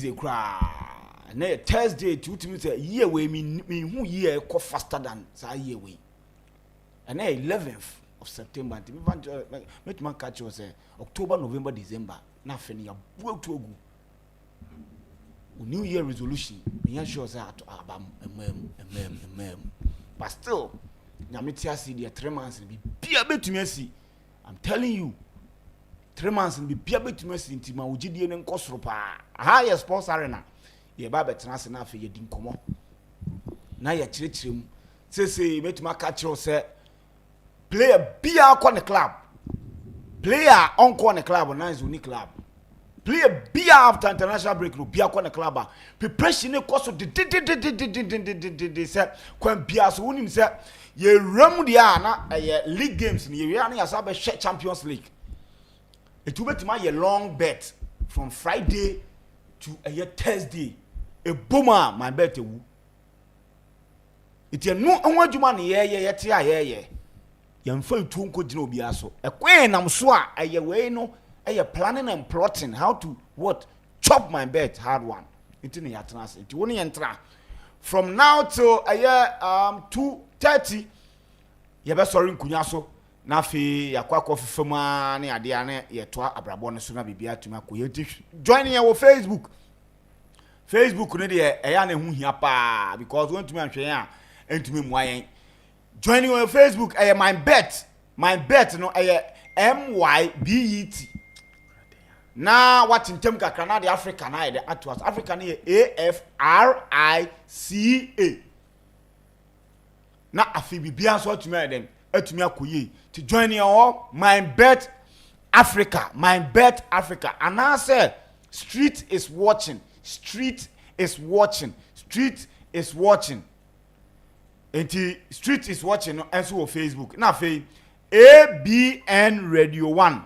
Wednesday cry. Na Thursday to me say year we me who year go faster than say year we. And na 11th of September me to man catch you say October, November, December na feni ya buo to ogu. New Year resolution me sure say abam but still nyameti see the 3 months be bia betumi asi. I'm telling you 3 months be bia betumi asi ntima ogidie ne nkosoro pa high sports arena ye ba betena se na afa ye din komo na ye kirikirem say metuma catch you say player bia akọ ne club player onko ne club na is unique club player bia after international break no bia akọ ne club preparation e koso de say kwan bia so wonim say ye ram dia na league games ni ye na yasa be Champions League it will be my long bet from Friday to Thursday a boomer my bet ewu it ye no anwadwuma ne ye te ye yamfa itu nko gina obi aso ekwen nam so a we no planning and plotting how to what chop my bet hard one it ne yatena it woni yentra from now till 2:30 ye be sorry nkunya so na fe yakwa fefema na ade ane ye to abrabo ne so na bibia tuma ko ye join ye wo Facebook ne de eya na hu hia pa because won tumi anhwe ya entumi mu ayen joining on Facebook my bet no MYBET na what in term kakra na the Africa na the atwas Africa na AFRICA na afi bibia so atumi adem atumi akoye to join your MYBET.AFRICA and I say street is watching Enti street is watching no enso wo Facebook na fe ABN Radio 1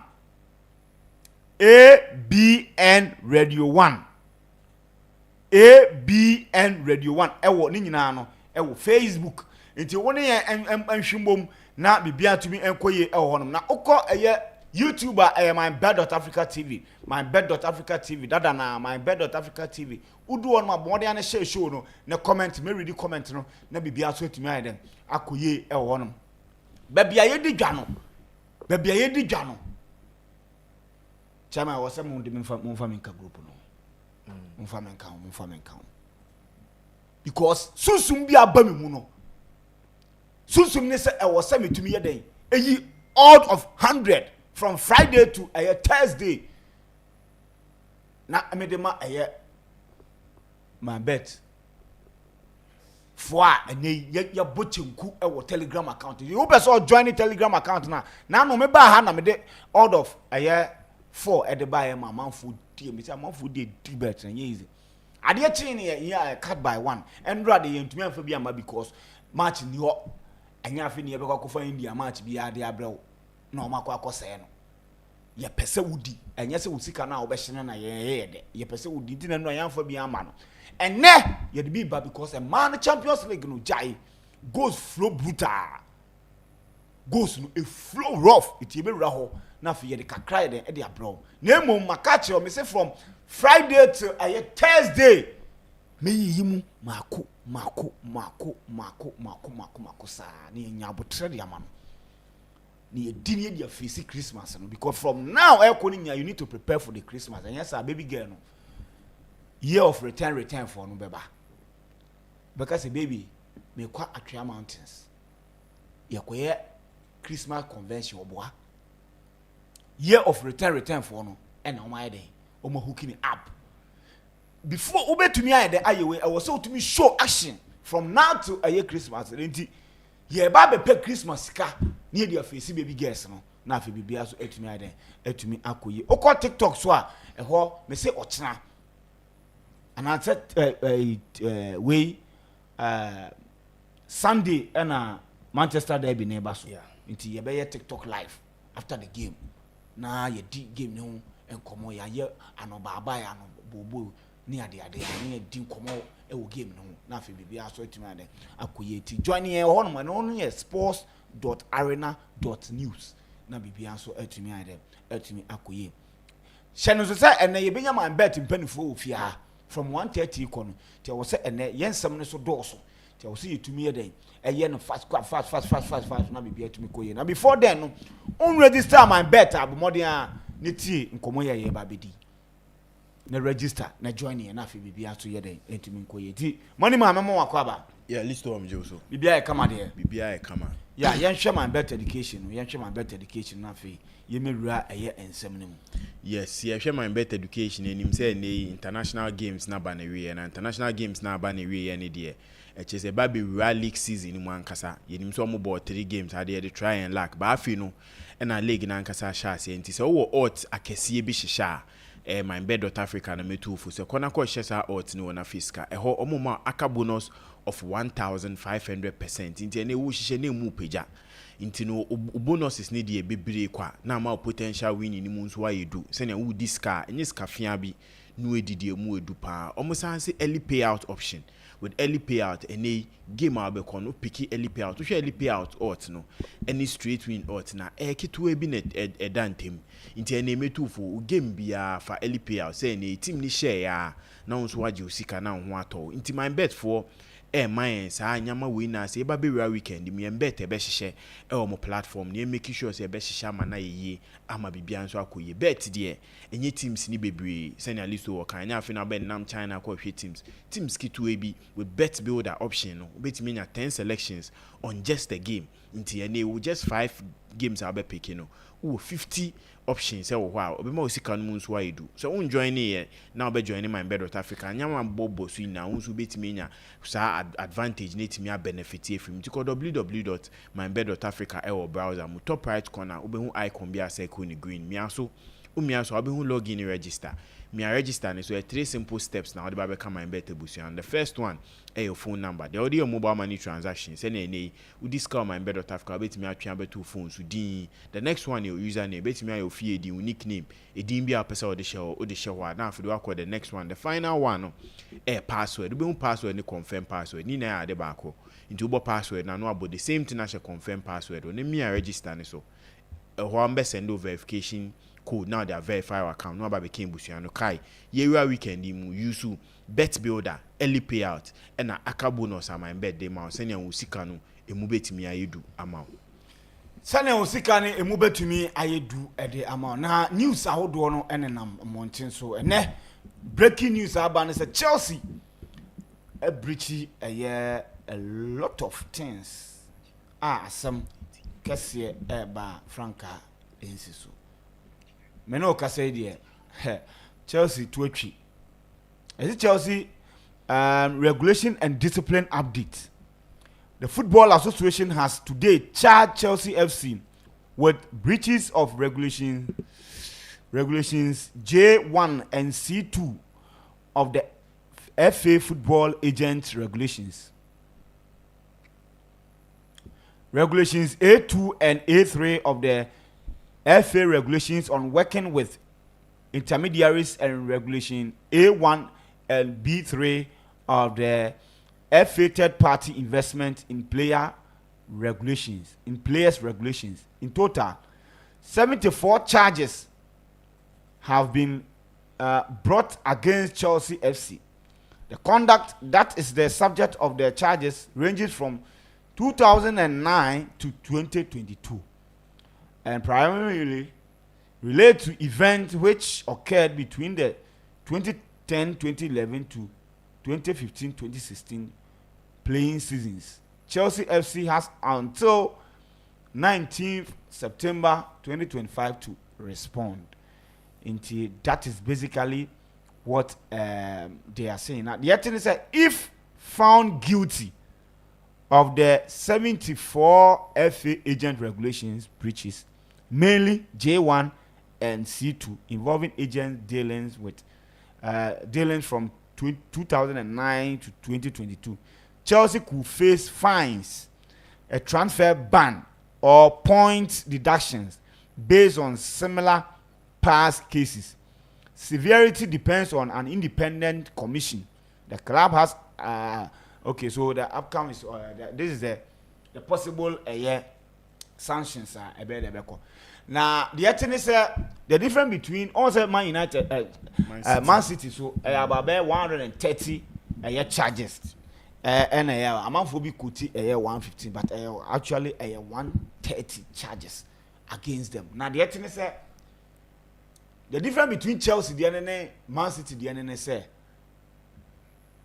ewo ni nyina no ewo Facebook enti woni ye enhwembom na bibia tumi enkoye ewo honom na ukọ YouTuber MYBET.AFRICA TV MYBET.AFRICA TV dada na MYBET.AFRICA TV udu on ma bode an share show no na comment me read comment no na bibia so atumi ayeden akoye e wo no babia ye di dwa no chama wo se mo de mfa menka group no mfa menka because susum bi aba me mu no susum ne se e wo se metumi yeden eyi out of 100 from Friday to Thursday na amedema my bet for ene ya bochinku e Telegram account you be so join the Telegram account na no me ba ha na me de out of 4 e de buy ma manfo die me say manfo die bet na easy ade chi ne ya cut by 1 endra de yentumi amfa bi ama because match ni ho anya afi ne ye be kwakofa India match bi ade abrew na o makwa akose no ye pese wudi enye se wusika na obehye na ye de ye pese wudi di na no yanfa bi ama no enne ye de bi ba because a man Champions League no jai goes flow brutal goes no a flow rough it ye be ra ho na fe ye de kakra de e abro na emo makache o me say from Friday to Thursday me yimu mako sa na nya abotre de ama no ni edini dia face Christmas no because from now you need to prepare for the Christmas and yes baby girl no year of return for no beba because baby me kwa Atria Mountains yakoye Christmas convention oboa year of return for no and o my dey o ma hooking up before obetumi ayede ayewe I was so to me show action from now to a year Christmas enti ye ba be pay Christmas ka ni dia face baby girls no na afi bibia so etumi aden etumi akoye okọ TikTok so a eho me say ochina and I said we Sunday na Manchester derby neighbor so nti ye be ye TikTok live after the game na ye di game no enkomo ya ye anobaba ya no bobo ni ade ni di nkomo e wo game no na afi bibia so etumi aden akoye ti join ye ho no no ye sports.arena.news na bibia so etumi aden etumi akoye hye no so say ene ye benya man bet mpanifo ofia from 1:30 kono te wo se ene yensem ne so dooso te wo se yetumi ye den eye no fast na be bia tumi koye na before then no on register my bet abomodin a ne tie nkomo ye ba bedi na register na join ye na afi bibia so ye den entumi koye ti money ma memo wakwaba yeah list to am so bibia e kama de bibia e kama yeah yenhwe my bet education na afi ye mewura eye ensem ne mu yes yenhwe my bet education enim say na international games na ba na we na international games na ba na we ne de echese ba be wura league season mu ankasa yenim so mo ball 3 games ade de try and lack ba afi no na league na ankasa sha se enti so wo odds akese bi hihya MYBET.AFRICA na metufu so kona ko hyesa odds ni wona fiska eho omoma aka bonus of 1500% inti ene wo hihye na mu peja inti no bonuses ni de bebre kwa na ma potential winning ni mu nso wa yedu se na wo diska enye ska fia bi no edidi mu edu pa omusanse early payout option with early payout any game abeko no picky early payout so early payout odds no any straight win odds na kitu bi na edantem inti ene metufu game bia fa early payout say na team ni share ya na nso waje osika na ho ato inti my bet for mine sa nyama we na say ba be weekend me bet e be hihye mo platform na make sure say e be hihye ama na yeye ama bibia nso akoye bet de enye teams ni bebre say na list wo kan nya afi na be nam China ko hwe teams kitu ebi with bet builder option no betimi nya 10 selections on just the game inti ene we just 5 games are be picking no 50 options e wo ho a obema osika no nso wa yedu so un join here now be join MYBET.AFRICA nyama bobo so ina nso betimi nya sa advantage netimi a benefit from to www.MYBET.AFRICA e wo browser mu top right corner obehu icon bi aseko ni green mi aso obehu login register me register ne so 3 simple steps now the ba become MYBET ebusu and the first one your phone number the audio mobile money transactions say na we discount MYBET.AFRICA betimi atwa beto phone so din the next one your username betimi your fie di unique name edin bi a person the share na afi do akọ the next one the final one password we password ni confirm password ni na ade ba akọ into ubo password na no about the same thing as confirm password o ne me register ne so ho am be send verification code now they are verify our account no about became busuano kai yewa weekend mu use bet builder early payout and aka bonus am MYBET dey ma send yan usika no emu betimi ayedu ama sane usika ne emu betumi ayedu ede ama na news ahodo no enenam montin so ene breaking news aba ne say Chelsea a breachy a lot of things some kese eba franka ensiso meno ka say there Chelsea to atwi is it Chelsea regulation and discipline update. The Football Association has today charged Chelsea FC with breaches of regulations J1 and C2 of the FA Football Agent Regulations. Regulations A2 and A3 of the FA Regulations on working with intermediaries and regulation A1 and B3 of the FA third party investment in players regulations. In total, 74 charges have been brought against Chelsea FC. The conduct that is the subject of the charges ranges from 2009 to 2022 and primarily relate to events which occurred between the 2010-2011 to 2015-2016 playing seasons. Chelsea FC has until 19th September 2025 to respond. Into that is basically what they are saying. Now, the thing is that if found guilty of the 74 FA agent regulations breaches, mainly J1 and C2, involving agent dealings with dealings from 2009 to 2022, Chelsea could face fines, a transfer ban, or point deductions based on similar past cases. Severity depends on an independent commission. The club has okay, so the outcome is this is the possible sanctions Now the thing is the difference between also Man United, Man City, so about 130 charges. And amount for be kuti 115, but actually 130 charges against them. Now the thing is the difference between Chelsea the and Man City the and say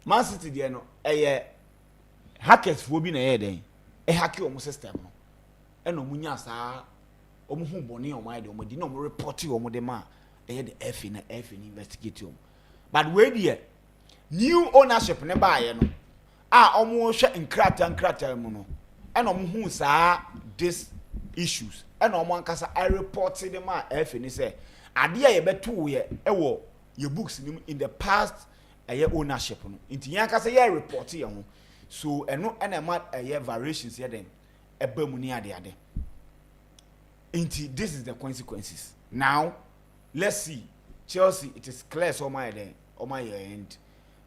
Man City the no hackers for be na then hack your system no and no munya sa omo hu boni o mind omo di no report o mo de ma the F in investigate o but we there new ownership ne ba ye no omo hwe nkrata mu no and omo hu sa this issues and omo ankasa I report them ma F ni say ade a ye beto ye wo your books in the past ownership no inti yankasa ye report ye ho so eno na ma variations ye dem eba mu ni ade inti this is the consequences. Now let's see Chelsea, it is clear so my end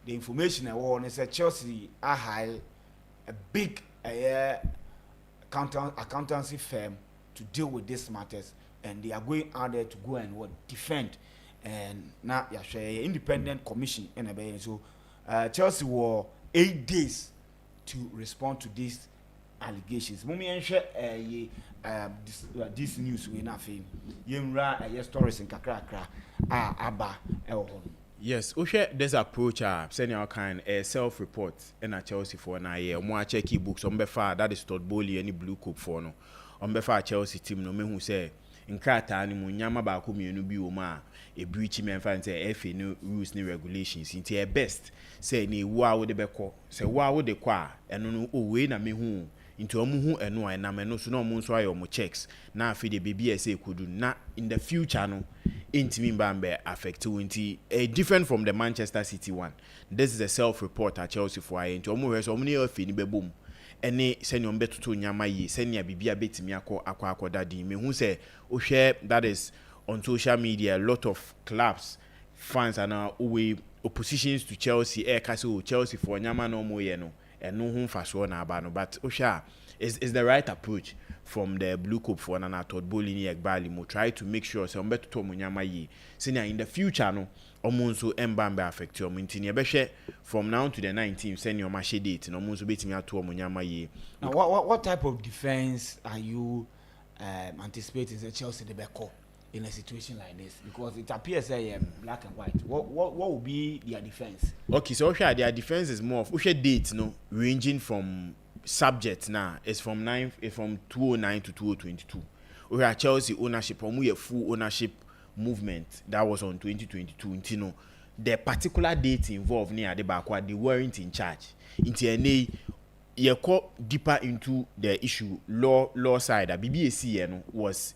the information I want is that Chelsea are high a big accountancy firm to deal with these matters, and they are going out there to go and defend. And now you share independent commission and so Chelsea were 8 days to respond to these allegations. Mumi and share this news we na fame. Yemra stories in kakra aba Yes, this approach senior kind self-report and a Chelsea for na year. More checky books on befa that is Todd Bowley any blue cup for no. On befa Chelsea team no me who say in krata ni mu nyama ba ko mienu bi o ma e breach me fan say FA no rules ni regulations into e best say ni wa wo de beko say wa wo de kwa eno no o we na me hu into omu hu eno a na me no so no omu nso ayo omu checks na afi de baby say kudu na in the future no intimi mbambe affect unti different from the Manchester City one. This is a self-report at Chelsea for into omu we so omu ni afi ni bebom ene senior mbetutu nyama yi senior bibia betimi akwa dadi me hu say o share that is on social media a lot of clubs fans are now away oppositions to Chelsea kasi Chelsea for nyama no mo ye no eno hu faso na aba no but o share is the right approach from the blue cup for na Todd Bowley ni Egbali mo try to make sure say mbetutu mo nyama yi senior in the future no omunso embambe affect your intini ebehwe from now to the 19th senior match date no omunso betimi ato omonyama ye. Now what type of defense are you anticipating the Chelsea the beko in a situation like this, because it appears black and white? What will be their defense? Okay, so their defense is more of date no ranging from subject now is from 2009 to 2022. Chelsea ownership full ownership movement that was on 2022 you know the particular date involved near the back they weren't in charge into any you go deeper into the issue law side that BBAC was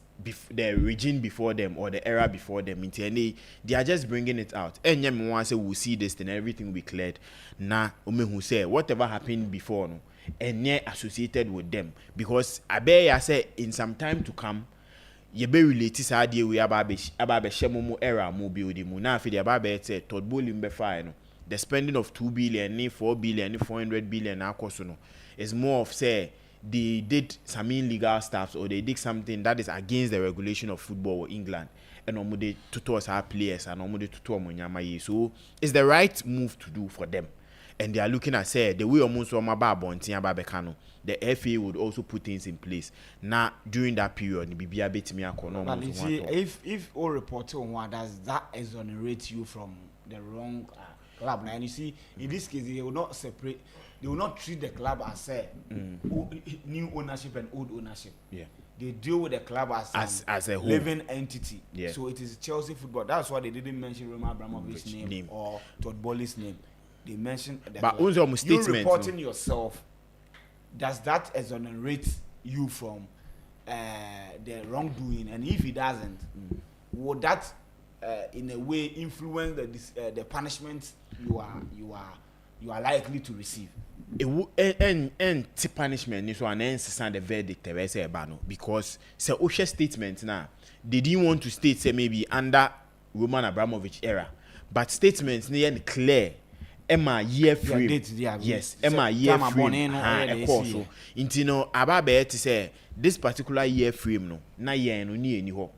the regime before them or the era before them into any they are just bringing it out and you want say we'll see this and everything will be cleared na who say whatever happened before no and near associated with them, because I say in some time to come ye be related sa de we aba be shemo mu era mu build mu na afi de aba be say Todd Bowley mbe fa no the spending of 2 billion 4 billion 400 billion akoso no is more of say they did some illegal stuff or they did something that is against the regulation of football in England and omude tutors our players and omude tutor mo nyama yi, so it's the right move to do for them. And they are looking at say the way almost the FA would also put things in place. Now during that period, but you see, if all reporting on what does that exonerate you from the wrong club? Now, and you see, in this case, they will not separate. They will not treat the club as new ownership and old ownership. Yeah, they deal with the club as a whole living entity. Yeah. So it is Chelsea football. That's why they didn't mention Roman Abramovich's name or Todd Bowley's name. They mentioned the but you reporting yourself, does that exonerate you from the wrongdoing? And if it doesn't, would that in a way influence the punishment you are likely to receive? And punishment is one answer the verdict because say Osha statement now they didn't want to state say maybe under Roman Abramovich era, but statements near clear. Emma year frame. date there. Yes, Emma year time frame. abone no, A course so. Inti no ababe to say this particular year frame no na year no ni eni ho.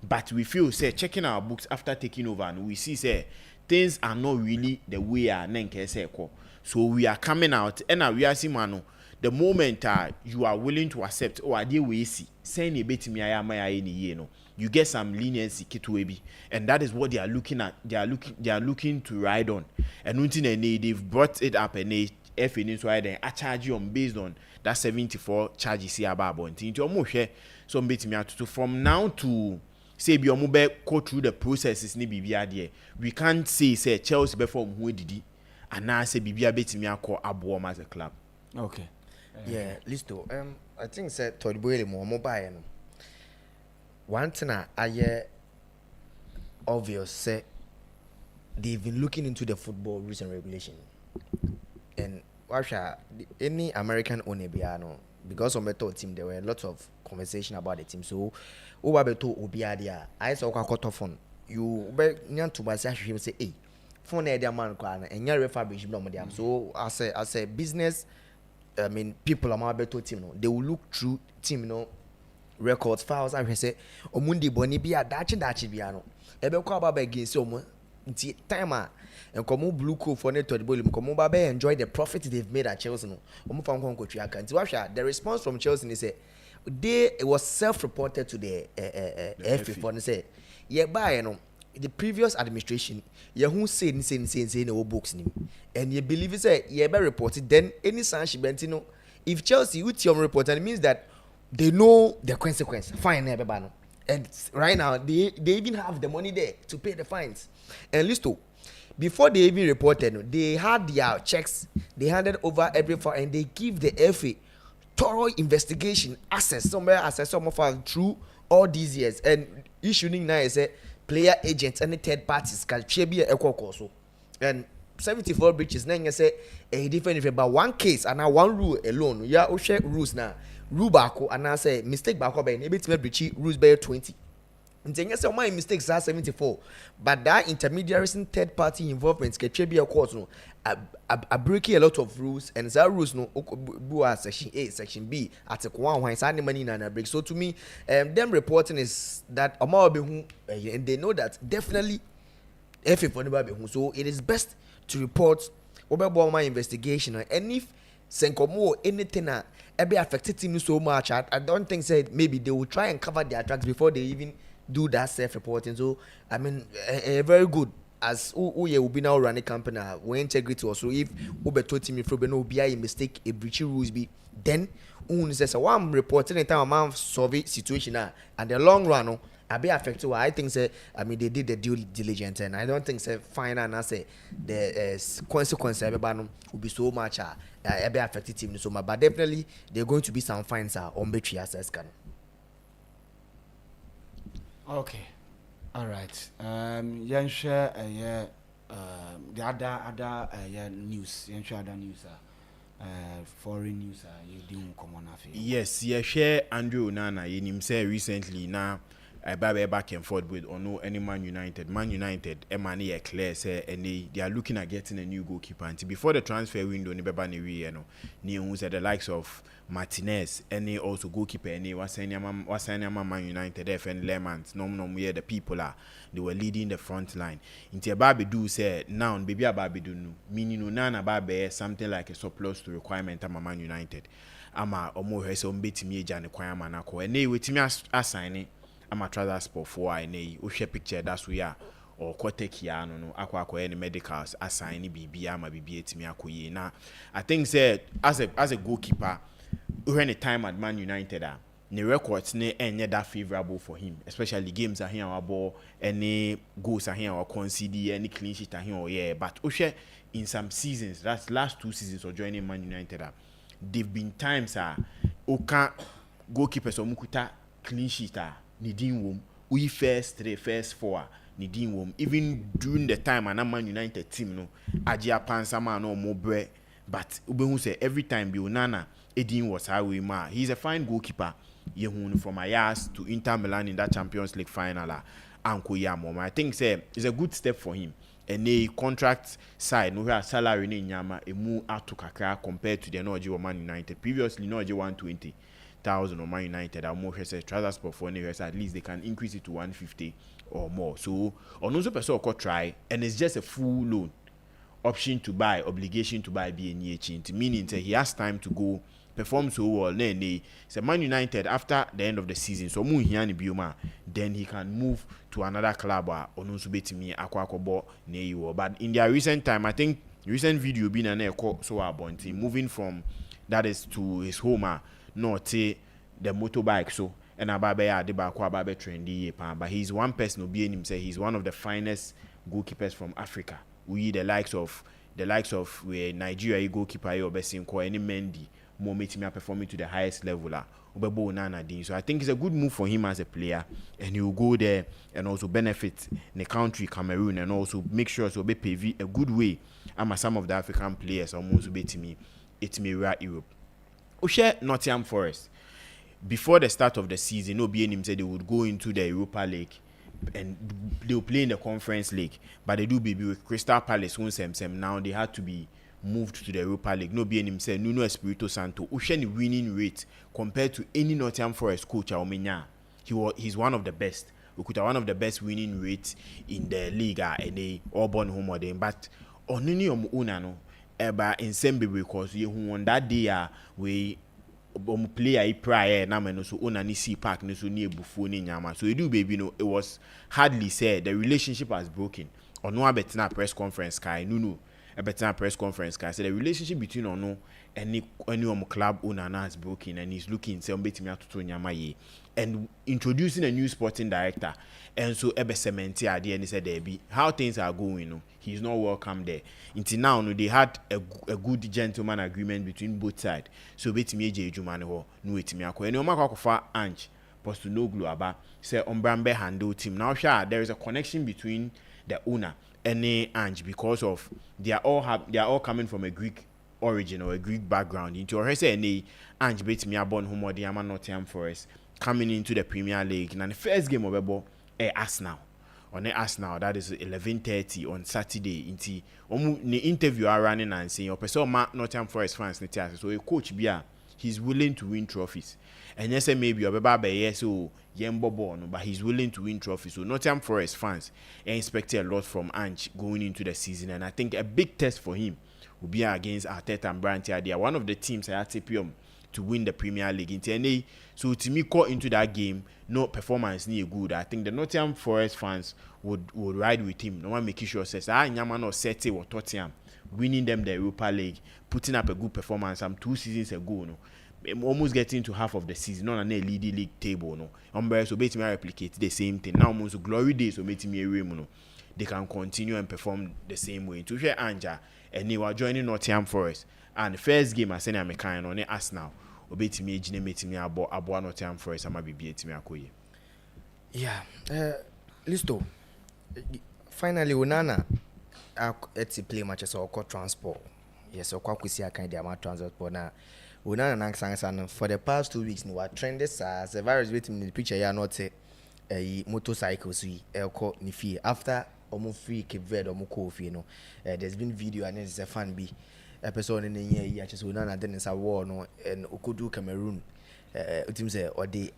But we feel say checking our books after taking over and we see say things are not really the way our nenke say ko. So we are coming out and we are seeing mano the moment you are willing to accept or ade we see saying a bit me aya ni ye no you get some leniency kitwebi and that is what they are looking at. They are looking to ride on and they've brought it up and they FA so then I charge you on based on that 74 charges here about into almost share some bit me out to from now to say be omo go through the processes ni bibia there. We can't say Chelsea before who did and now say bibia bit me akọ abo as a club. Okay. Yeah, listo. I think said Todd Boyle more mobile. One thing I obvious say they've been looking into the football rules and regulation. And any American owner biano because of Beto team there were a lot of conversation about the team. So over Beto Obiadia, I saw a phone. You be to my him say, hey, phone there man and your refurbished no madam. So as a business, I mean people are Beto team no, they will look through team records files and say Omundi Boni be a dachi biano. Ebe kwa baba against omo nti time and come blue coat for net to the ball come baba enjoy the profit they've made at Chelsea no. Omo fan kon coach aka nti washa the response from Chelsea is say it was self-reported to the FA for say yeah buy the previous administration yeah who say no books nim and you believe say yeah be reported then any sanction bentino if Chelsea with your report and it means that they know the consequence. Fine, everybody. And right now, they even have the money there to pay the fines. And listo, before they even reported, they had their checks, they handed over every file, and they give the FA thorough investigation access, somewhere access some of us through all these years. And issuing now is a player agents and the third parties can be a also. And 74 breaches, then you say a different about one case and now one rule alone. Yeah, we share rules now. Rule bako and I say mistake bako by maybe to breach rules by 20. And then you say my mistakes are 74, but that intermediaries and third party involvement can be a course no. A breaking a lot of rules and that rules no section A, section B at a one sign money and a break. So to me, them reporting is that and they know that definitely FA for the so it is best to report about my investigation and if Senkomo anything be affected team so much I don't think said maybe they will try and cover their tracks before they even do that self-reporting. So I mean very good as who will be now running company we integrity also if Ubeto team if no be a mistake a breach rules be then says one reporting in time a solve situation and the long run I be affected. I think say I mean they did the due diligence and I don't think say fine and I say the consequence everybody will be so much be affected team so much, but definitely there are going to be some fines on battery access can. Okay, all right. You share the other news. You share other news. Foreign news. You doing common affairs. Yes, you share Andrew Onana. You him say recently now. I back and forth with or no any Man United. Man United, Emmanuel Claire say and they are looking at getting a new goalkeeper. And before the transfer window, who said the likes of Martinez, and also goalkeeper, and was saying Man United, FN Lemans, no, the people they were leading the front line. Into Babi do say now, baby a Babi do meaning Nana Babe something like a surplus to requirement of Man United. Ama omo hese ombeti mi eja ne kwan ama nako. And they with me assign I'm a travel sport for I ne o share picture that's we are or kotek ya no akwa any medicals assign BB ama BB etimi akoye na I think say as a goalkeeper when the time at Man United the records ne enye that favorable for him, especially games are here our ball any goals are here or concede any clean sheet are here or yeah, but o share in some seasons that's last 2 seasons or joining Man United they've been times oka goalkeepers omukuta clean sheet Nidin wom we first 3 first 4 Nidin wom even during the time and Man United team no Ajia Pansama no more bre but Ubehu say every time be Onana Edin was how we ma he's a fine goalkeeper Yehun from Ajax to Inter Milan in that Champions League final Anko Yamo I think say it's a good step for him and a contract side no where salary ni nyama emu ato kakra compared to the no of Man United. Previously no 120,000 or Man United. Our more say transport for at least they can increase it to 150 or more. So on also person could try, and it's just a full loan option to buy, obligation to buy BNH, meaning that he has time to go perform so well. Then say Man United after the end of the season, so bioma, then he can move to another club or also bet me aquacobo near you. But in their recent time, I think recent video been an echo so about moving from that is to his home, not the motorbike so. And Ababe trendy, but he's one person who being him say he's one of the finest goalkeepers from Africa. We the likes of where Nigeria goalkeeper or Besinko any Mendy more making me performing to the highest level so I think it's a good move for him as a player, and he will go there and also benefit the country Cameroon, and also make sure so be pay a good way. Some of the African players almost be to me Europe. Ushe Nottingham Forest. Before the start of the season, nobody said they would go into the Europa League and they will play in the Conference League, but they do be with Crystal Palace. Now they had to be moved to the Europa League. Nobody said Nuno Espirito Santo. Usheni winning rate compared to any Nottingham Forest coach. He's one of the best. We could have one of the best winning rates in the league, and they all born home or them. But on any no, eba in Sembe because you won that day we. Player prior na me no so ona ni see park no so near buffo ni nyama so edu baby no it was hardly said the relationship has broken. Ono abetina press conference kai no abetina press conference kai say the relationship between ono any club owner has broken, and he's looking say betimi atoto nyama ye and introducing a new sporting director, and so ebe cement ade and said there be how things are going, no, he's not welcome there. Until now, no, they had a good gentleman agreement between both sides. So betimi eje ejuma ne ho no etimi akọ ene o makwakofa Ange Postecoglou aba say Ombrambe handle team. Now sure there is a connection between the owner and Ange because of they are all coming from a Greek origin or a Greek background. Into her say Ange betimi abon homo de ama Nottingham Forest coming into the Premier League. And the first game of Ebo Arsenal. On the Arsenal, that is 11:30 on Saturday. Inti the interview are running and saying, "Oh, person Nottingham Forest fans, so a coach Bia, he's willing to win trophies." And yes, maybe yes, so Yembo, but he's willing to win trophies. So Nottingham Forest fans expect a lot from Ange going into the season, and I think a big test for him will be against Arteta and Brandt. They are one of the teams at TPM to win the Premier League in TNA. So to me, caught into that game, no performance near good. I think the Nottingham Forest fans would ride with him. No one making sure says Nyama no set or Tottenham winning them the Europa League, putting up a good performance. 2 seasons ago, no, almost getting to half of the season on a leading league table, no. So basically replicate the same thing. Now almost glory days so making me a no. They can continue and perform the same way. To share Anja and they were joining Nottingham Forest. And the first game I sent a kind on the Arsenal. Obetimi ejine metimi abo Nottingham Forest ama bibi etimi akoye. Yeah. Listo. Finally Onana eti play matches or transport. Yes, or kwasi akan dey ama transport na. Onana na sang for the past 2 weeks we trended as a virus with in the picture ya not a motorcycle so elko ni fie after omo free Cape Verde omo ko fie no. There's been video and it's a fan be episode in the year just Onana then is a war no and Okudu Cameroon team say or the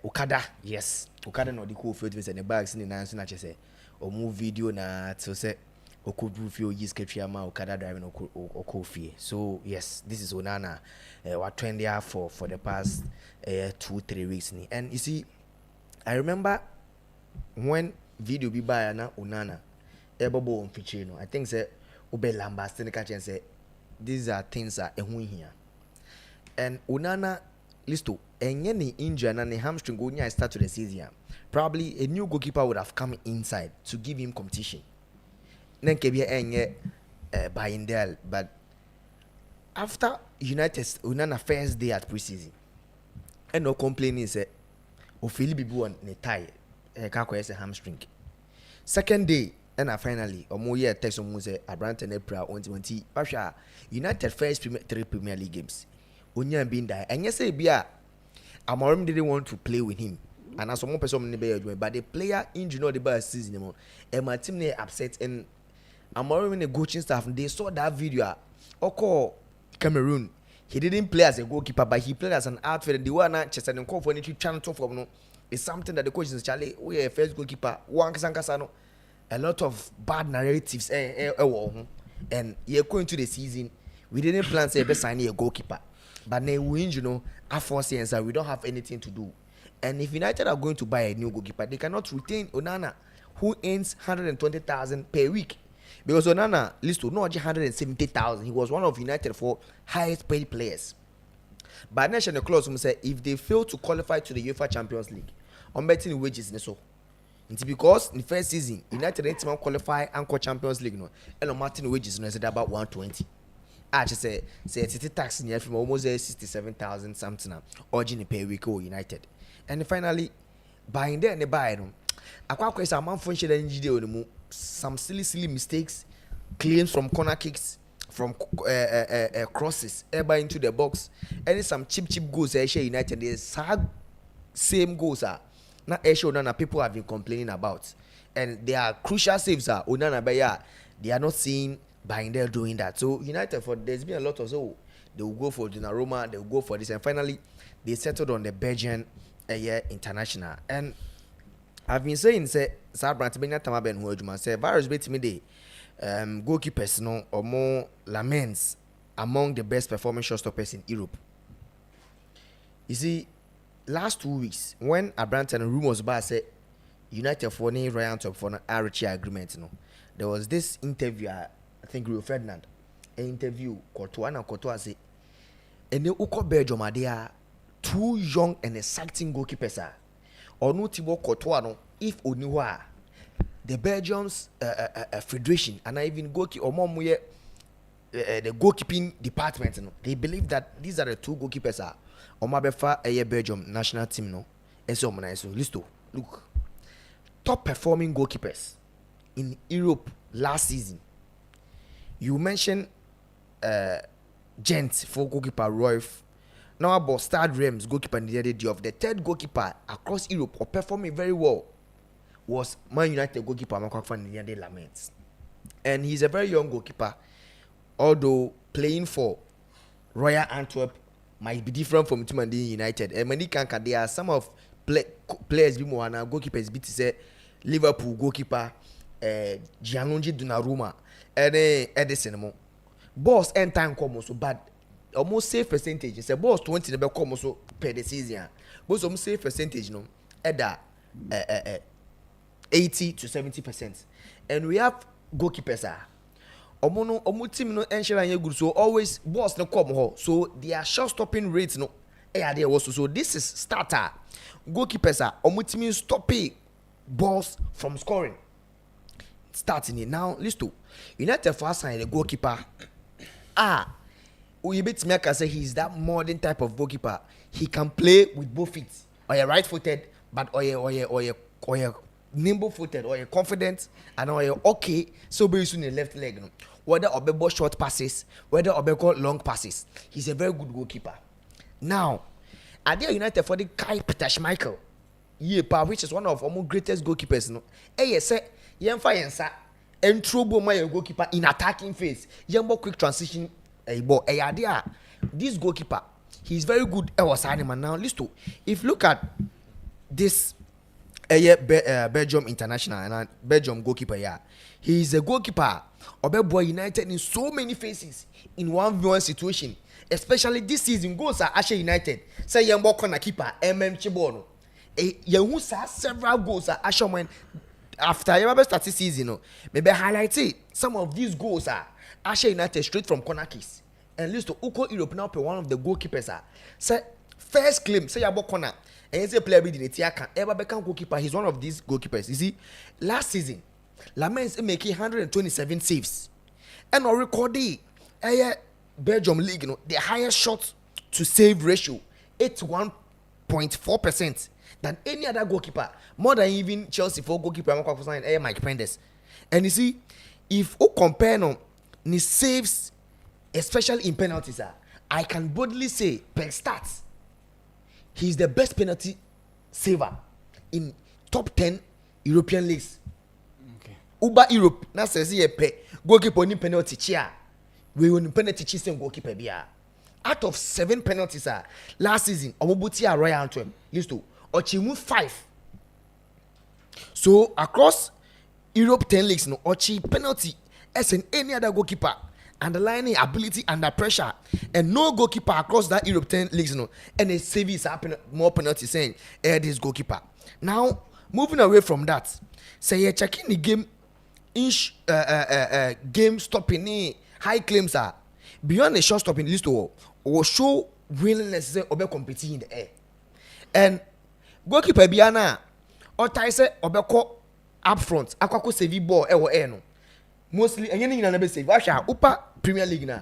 Okada, yes, Okada no the cool field with the bags in the nine so say or move video na to say Okudu feel use Ketriama Okada driving Okofi. So yes, this is Onana what trend there for the past 2-3 weeks ni. And you see, I remember when video be by na Onana ebobo on feature no I think say Ube lambast and catch and say these are things are here. And Onana listo any injury and hamstring going start to the season. Probably a new goalkeeper would have come inside to give him competition. Then Kebia enye buying there, but after United Onana first day at preseason, and no complaining say Ofili Bibu on ne tie kako a hamstring. Second day. And finally, more year text on say Abrante and April 2020. Pasha United first 3 Premier League games. Onyan being there, and yes, Bia Amorim didn't want to play with him and as one person but the player injury not the best season anymore. And my team they upset, and I'm already the coaching staff. They saw that video. Oko Cameroon. He didn't play as a goalkeeper, but he played as an outfielder. The one that Chester and call for any channel to from no. It's something that the coach is Charlie. We are first goalkeeper. One Kasankasano. A lot of bad narratives. And you're going to the season. We didn't plan to sign a goalkeeper, but now we after years we don't have anything to do. And if United are going to buy a new goalkeeper, they cannot retain Onana, who earns 120,000 per week. Because Onana listed not 170,000. He was one of United for highest paid players. But national clause say if they fail to qualify to the UEFA Champions League, on betting wages so. It's because in the first season United didn't even qualify and call Champions League no, and on Martin wages no said about 120. I just say it's a tax near from almost 67,000 something or per week or United. And finally, buying there and the buy no. Akwa kwesa man function NGD on the some silly mistakes, claims from corner kicks, from crosses, ever into the box, and some cheap goals. Asia United, there's same goals are not Asia Onana people have been complaining about, and they are crucial saves. Onana Baya, they are not seeing behind there doing that. So United, for there's been a lot of so they will go for Donnarumma, they will go for this, and finally they settled on the Belgian international. And I've been saying say Sabrant Benya Tamaben Huajuma say virus bait me the goalkeepers no or more laments among the best performing shotstoppers in Europe. You see, last 2 weeks when Abrant and rumors about say United for any Royal Top for an Archie agreement, there was this interview. I think Rio Ferdinand an interview Courtois say, and the Uko Belgium they are two young and exciting goalkeepers or no Thibaut Courtois no if Oniwa the Belgium's federation and I even goalkeeper or more the goalkeeping department they believe that these are the two goalkeepers or Mabefa a Belgium national team no so listo look top performing goalkeepers in Europe last season. You mentioned Gent for goalkeeper Royf. Now about Stade Reims goalkeeper the third goalkeeper across Europe or performing very well was Man United goalkeeper Makwa Laments. And he's a very young goalkeeper, although playing for Royal Antwerp might be different from Tumandi United. And many can't there are some of players be more and goalkeepers be to say Liverpool goalkeeper Gianluigi Donnarumma and Edison boss end time come so bad almost safe percentage. It's a boss 20 never come so per the season. But some safe percentage no at that 80 to 70%. And we have goalkeepers omo team no ensure good so always boss no come ho so their shot stopping rates no there also. So this is starter goalkeepers omo team stopping balls from scoring. Starting it now. Listen, United for us and the goalkeeper. We bet me can say he's that modern type of goalkeeper. He can play with both feet. Or you're right-footed, but or you're nimble-footed, or you're confident, and or you're okay. So very soon the left leg. No? Whether Obebo short passes, whether Obebo long passes, he's a very good goalkeeper. Now, at the United for the Kai Peter Schmeichel, which is one of our greatest goalkeepers. No, say. Yemfa yensa entrobo my goalkeeper in attacking phase. Yembo quick transition this goalkeeper, he's very good. Now listen, if look at this Belgium international and Belgium goalkeeper he is a goalkeeper Obebo United in so many phases in 1v1 situation, especially this season goals are Ashe United say Yembo corner keeper Chibono Yehu several goals are Ashe when after your start season, maybe highlight it. Some of these goals are Ashe United straight from corner kicks. And listen to Uko Europe now play one of the goalkeepers. Say first claim, say about corner, and he's a player with the Tiaka. Ever become goalkeeper. He's one of these goalkeepers. You see, last season, Lamens making 127 saves, and on recording, Belgium League, the highest shot to save ratio, 81.4%. Than any other goalkeeper, more than even Chelsea for goalkeeper Mike Pendes. And you see, if you compare the saves, especially in penalties, I can boldly say per stats, he's the best penalty saver. in top 10 European leagues. Okay. Uber Europe na says ye pay goalkeeper ni penalty chia. We won penalty chi sen goalkeeper bia. Out of 7 penalties last season, Omobuti Royal Antwerp used to Ochimu 5. So across Europe 10 leagues, no Ochi penalty as in any other goalkeeper, underlining ability under pressure, and no goalkeeper across that Europe 10 leagues, no, and a service happen more penalties saying this goalkeeper. Now moving away from that, say you're checking the game game stopping high claims are beyond the shot stopping list or show willingness to obe competing in the air. And goalkeeper biana or tie say obeko up front akwako save ball air no mostly anything na be save asha upa Premier League na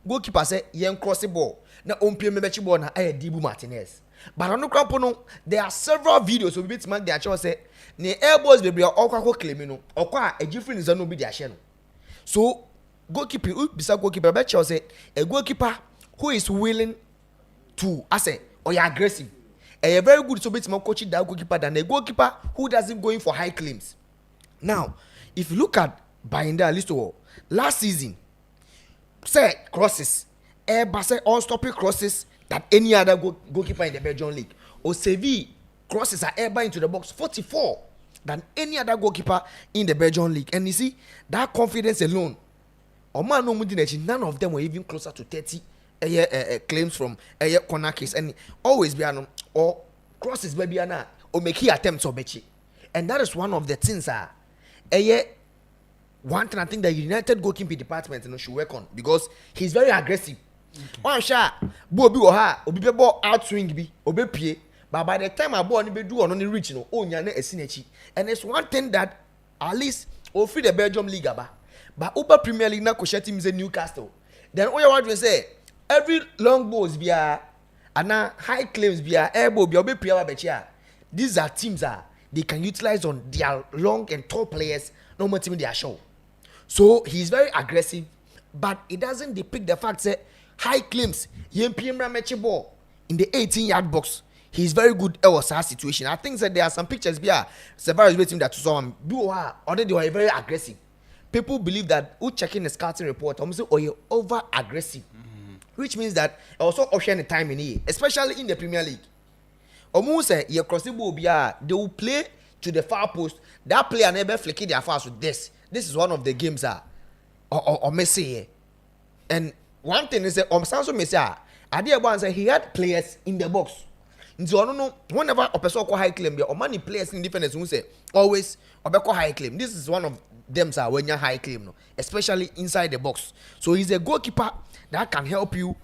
goalkeeper say yen cross ball na ompie mebechi ball na Dibu Martinez. But on the crop no there are several videos so bit man their choice say ne air balls bebre okwako claim no okwa a different is no be their share no. So goalkeeper beside goalkeeper bet you say a goalkeeper who is willing to say or you aggressive. A very good so bit more coaching that goalkeeper than a goalkeeper who doesn't go in for high claims. Now, if you look at Bayinda list last season, say crosses, say unstopping crosses that any other goalkeeper in the Belgian league. Or Seville crosses are ever into the box 44 than any other goalkeeper in the Belgian league. And you see that confidence alone. None of them were even closer to 30 claims from corner case, and always be or crosses baby or make attempts or betchy. And that is one of the things one thing I think the United goalkeeping department should work on, because he's very aggressive. One shot, Bobby or her, or be ball out swing be obe pie, but by the time I ball be do on the reach no oh nyane esinechi. And it's one thing that at least or free the Belgium league but Uber Premier League na ko team is Newcastle. Then all you want to say every long balls be and high claims be elbow be obe pie ba. These are teams they can utilize on their long and tall players no more team they are show. So he's very aggressive, but it doesn't depict the fact that high claims match ball in the 18-yard box. He's very good at our situation. I think that there are some pictures here. Several team that saw him already they were very aggressive. People believe that who checking the scouting report almost or you're over aggressive, which means that also option the time in here, especially in the Premier League. Almost say you cross the ball, they will play to the far post. That player never flicking their fast with this. This is one of the games or Messi. And one thing is that Samson Messi, I did once say he had players in the box. So I don't know whenever a person call high claim, or many players in defense who say always call high claim. This is one of them when you're high claim, no? Especially inside the box. So he's a goalkeeper that can help you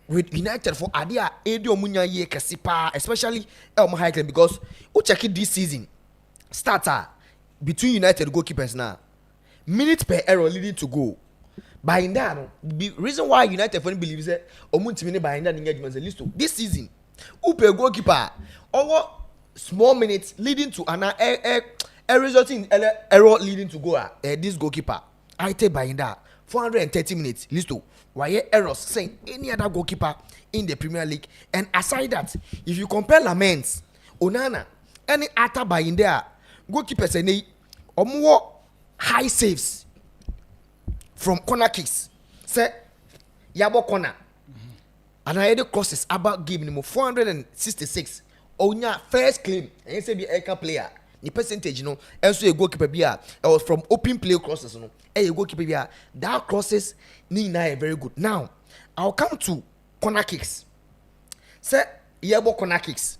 with United for Adia Edio Munya ye Kasipa, especially high claim, because who check it this season starter between United goalkeepers now. Minutes per error leading to goal. By that, the reason why United fan believes that Omuntimini by that engagement is list this season. Upe goalkeeper over small minutes leading to an a resulting error leading to goal. This goalkeeper I take by that 430 minutes list to why errors saying any other goalkeeper in the Premier League. And aside that, if you compare Laments, Onana, any other by in there, goalkeepers any or more high saves from corner kicks. Say Yabo corner. And I had the crosses about giving him 466. Onya first claim. And you say be a player. The percentage, and so a goalkeeper was from open play crosses, a goalkeeper that crosses Nina very good. Now, I'll come to corner kicks. Say Yabo corner kicks.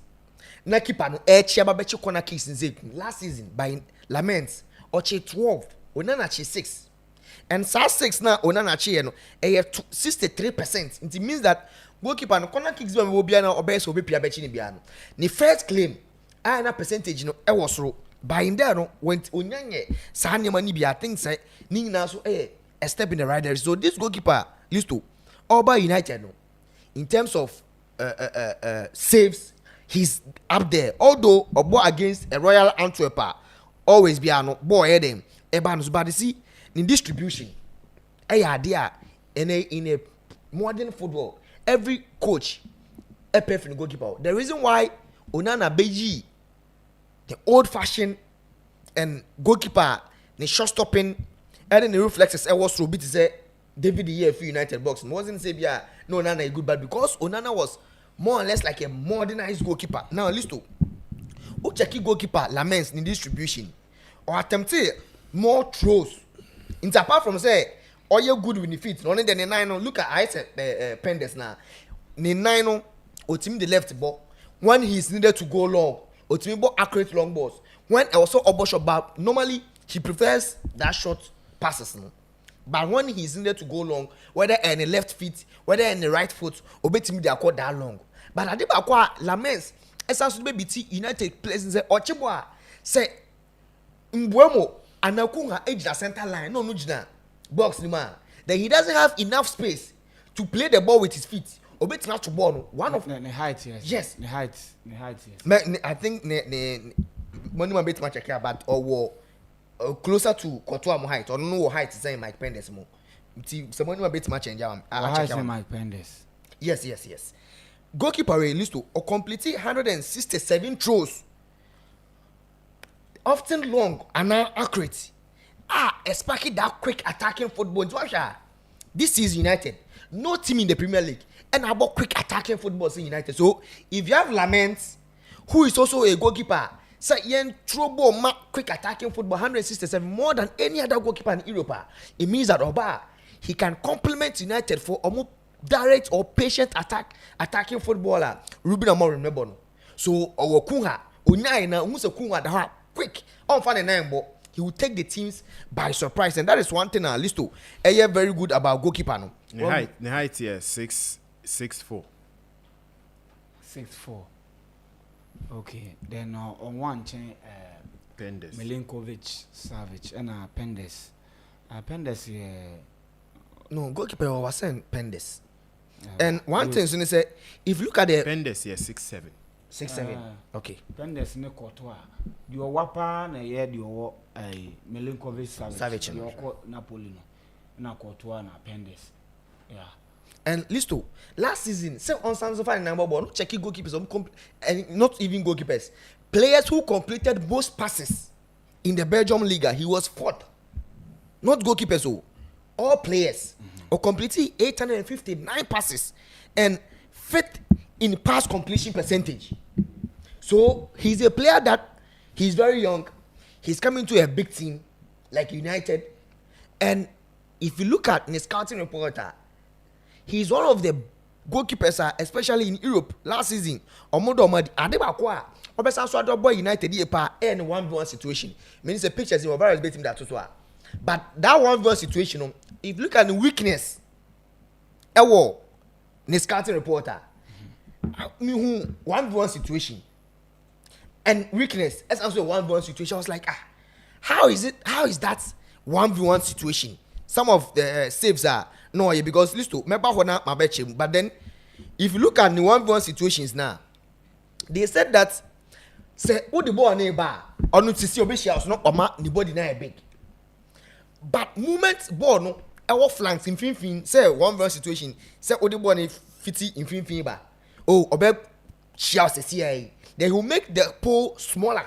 Na keeper no Chiaba bechi corner kicks in last season by Laments or 12, Onana 6. And SAS6 now Onana 63%. It means that goalkeeper no corner kicks will be now obey so be pia bechi ni biano. The first claim na percentage was so by in there went Onyanye Sanya mani bia things say ni na so a step in the right direction. So this goalkeeper used to Oba United in terms of saves, he's up there. Although a ball against a Royal Antwerp always be a ball heading Ebanus, but you see in distribution, in a modern football, every coach a perfect goalkeeper. The reason why Onana Beji the old-fashioned and goalkeeper, the shot-stopping, and then the reflexes. I was so bit to say David the year for United box. It wasn't say yeah, no Onana is good, but because Onana was more or less like a modernized goalkeeper. Now listen, who check goalkeeper laments in distribution or attempted more throws. It's apart from say, all you good with the feet. Only then the nine. Look at I said Pendes now. The nine or team the left ball when he's needed to go long or team ball accurate long balls. When also Obosho Bab normally he prefers that short passes. No? But when he's needed to go long, whether in the left feet, whether in the right foot, or bet him they are called that long. But I think Lamens, as I be United players in the Ochibwa say Mbuemo and Nakunga edge the center line, no Nujina box man. Then he doesn't have enough space to play the ball with his feet. Or bet not to ball. One of the height, yes. The height, yes. I think the money man bet much care about or closer to Kotoa height or no height is saying Mike Pendes more. Someone a bit much change. Mike Pendes. Yes. Goalkeeper list to or completely 167 throws. Often long and now accurate. Especially that quick attacking football. This is United. No team in the Premier League. And about quick attacking football in United. So if you have Laments, who is also a goalkeeper, say yen throw ball quick attacking football 167 more than any other goalkeeper in Europe. It means that Oba he can complement United for a more direct or patient attacking footballer. Ruben Amorim remember no. So our Kunha Unyai na umusa Kunha da quick on fan nine ball. He will take the teams by surprise, and that is one thing I list to. Very good about goalkeeper no. The height here 6'4". 6'4". Okay, then on one chain, Pendes. Milinkovic Savic and Pendes. Pendes, no goalkeeper was saying Pendes. And one thing is say, if you look at the Pendes here 6'7". 6'7". Okay. Pendes ne Courtois. You wapa na ye you Milinkovic Savic. You Napoli na Courtois na Pendes. Yeah. And Listo, last season, say on Samsung Fan number one, not checking goalkeepers, and not even goalkeepers, players who completed most passes in the Belgium Liga, he was fourth. Not goalkeepers, all players, or completing 859 passes, and fifth in pass completion percentage. So he's a player that he's very young, he's coming to a big team like United, and if you look at the scouting reporter, he's one of the goalkeepers, especially in Europe last season. Omodomadi Adebakwa, Obesa Swado Boy United in 1v1 situation. Means the pictures in various betting that too. But that 1v1 situation, if you look at the weakness, the scouting reporter, 1v1 situation and weakness, as also 1v1 situation. I was like, how is that 1v1 situation? Some of the saves are no, because listen, remember when my bet, but then if you look at the 1v1 situations now, they said that say who the ball neighbor or no to see obesha not oma the body na big. But movement ball no our flanks in fin say 1v1 situation say who the ball fiti in fin ba. Oh, obe shall say they will make the pole smaller.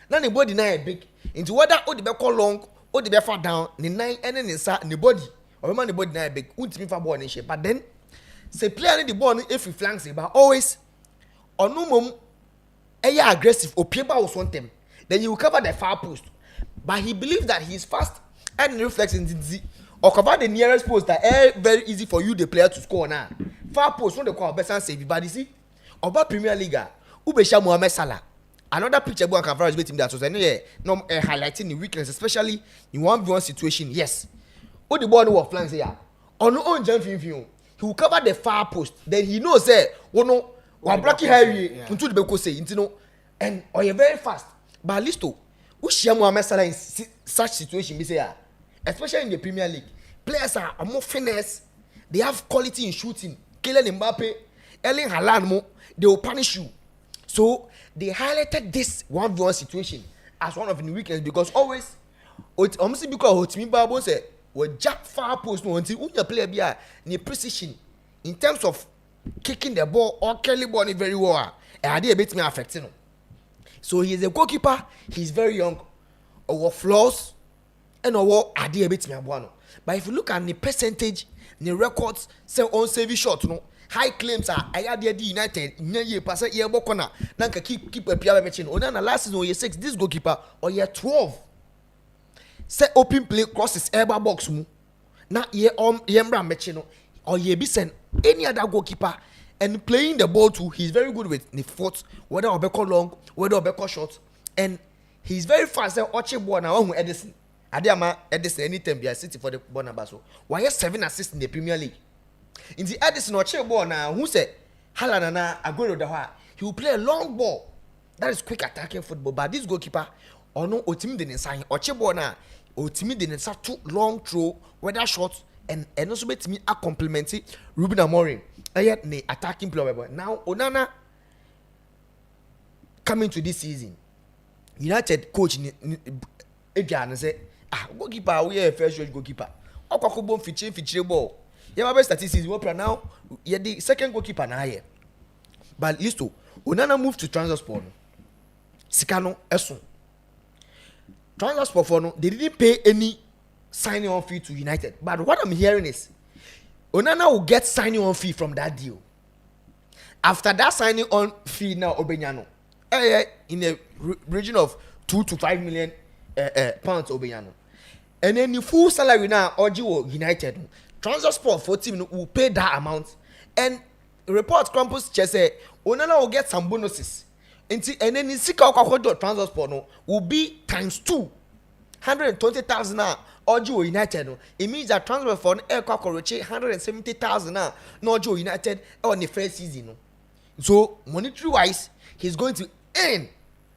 Now the body na big into whether who the call long or the far down the nine and then inside the body. Or man the body na big, ultimate for ball in shape. But then, say player the ball if he flanks it, but always on no mum, aggressive or paper was one them. Then you will cover the far post. But he believes that he is fast and reflexing or cover the nearest post that very easy for you the player to score now. Far post on the call best and save. But you see, about Premier League, Ubesha Mohamed Salah. Another picture boy can verify with him that was highlighting the weakness, especially in 1v1 situation. Yes. Who the ball was flanks here? On no own jump he will cover the far post. Then he knows no, one blocky Harry into the Beko say, and or you're very fast. But at least who share Mohamed Salah in such situation, we say, especially in the Premier League, players are more finesse. They have quality in shooting. Kylian Mbappe, Erling Haaland, they will punish you. So they highlighted this 1v1 situation as one of the weaknesses because always, almost because Otimi Babo said. Jack far post no until when you play a near precision in terms of kicking the ball or killing ball very well. And I did a bit me affecting. So he is a goalkeeper. He's very young. Our flaws and our idea bit me abuano. But if you look at the percentage, the records, say on save shot, no high claims are I had the United. Nye pass year bokona. Nanka keep a PR matching. Onana last season year 6. This goalkeeper or year 12. Say open play crosses ever box mu. Na year yembra matching or year be send any other goalkeeper. And playing the ball too, he's very good with the foot, whether or back long, whether or back short, and he's very fast. Oche ball now who Edison. Adiama Edison anytime be a city for the ball number so. Why 7 assists in the Premier League? In the Edison Oche ball now, who said Haaland na Aguero da he will play a long ball. That is quick attacking football. But this goalkeeper, or no, Otimi didn't sign. Oche ball now, Otimi didn't start too long throw, whether short, and also bet me a complimentary Ruben Amorim. Ne attacking player. Now Onana coming to this season, United coach Adrian say, goalkeeper we are first choice goalkeeper. Okwakobo feature ball. Yeah, my statistics we play now. Yeah, the second goalkeeper now here. But listo, Onana moved to Transport. Sikano Esun. Transport for no, they didn't pay any signing on fee to United. But what I'm hearing is Onana will get signing on fee from that deal. After that signing on fee now, Obenyano, in the region of 2 to 5 million pounds, Obenyano, and then the full salary now, Ojiwo United, Transport for team will pay that amount, and report Campus just say Onana will get some bonuses, and then the Sika Okakojo Transport no will be times 2, 120,000 now. Ojo United, it means that transfer for an air cockroach 170,000 now. No Ojo United on the first season. So monetary wise, he's going to earn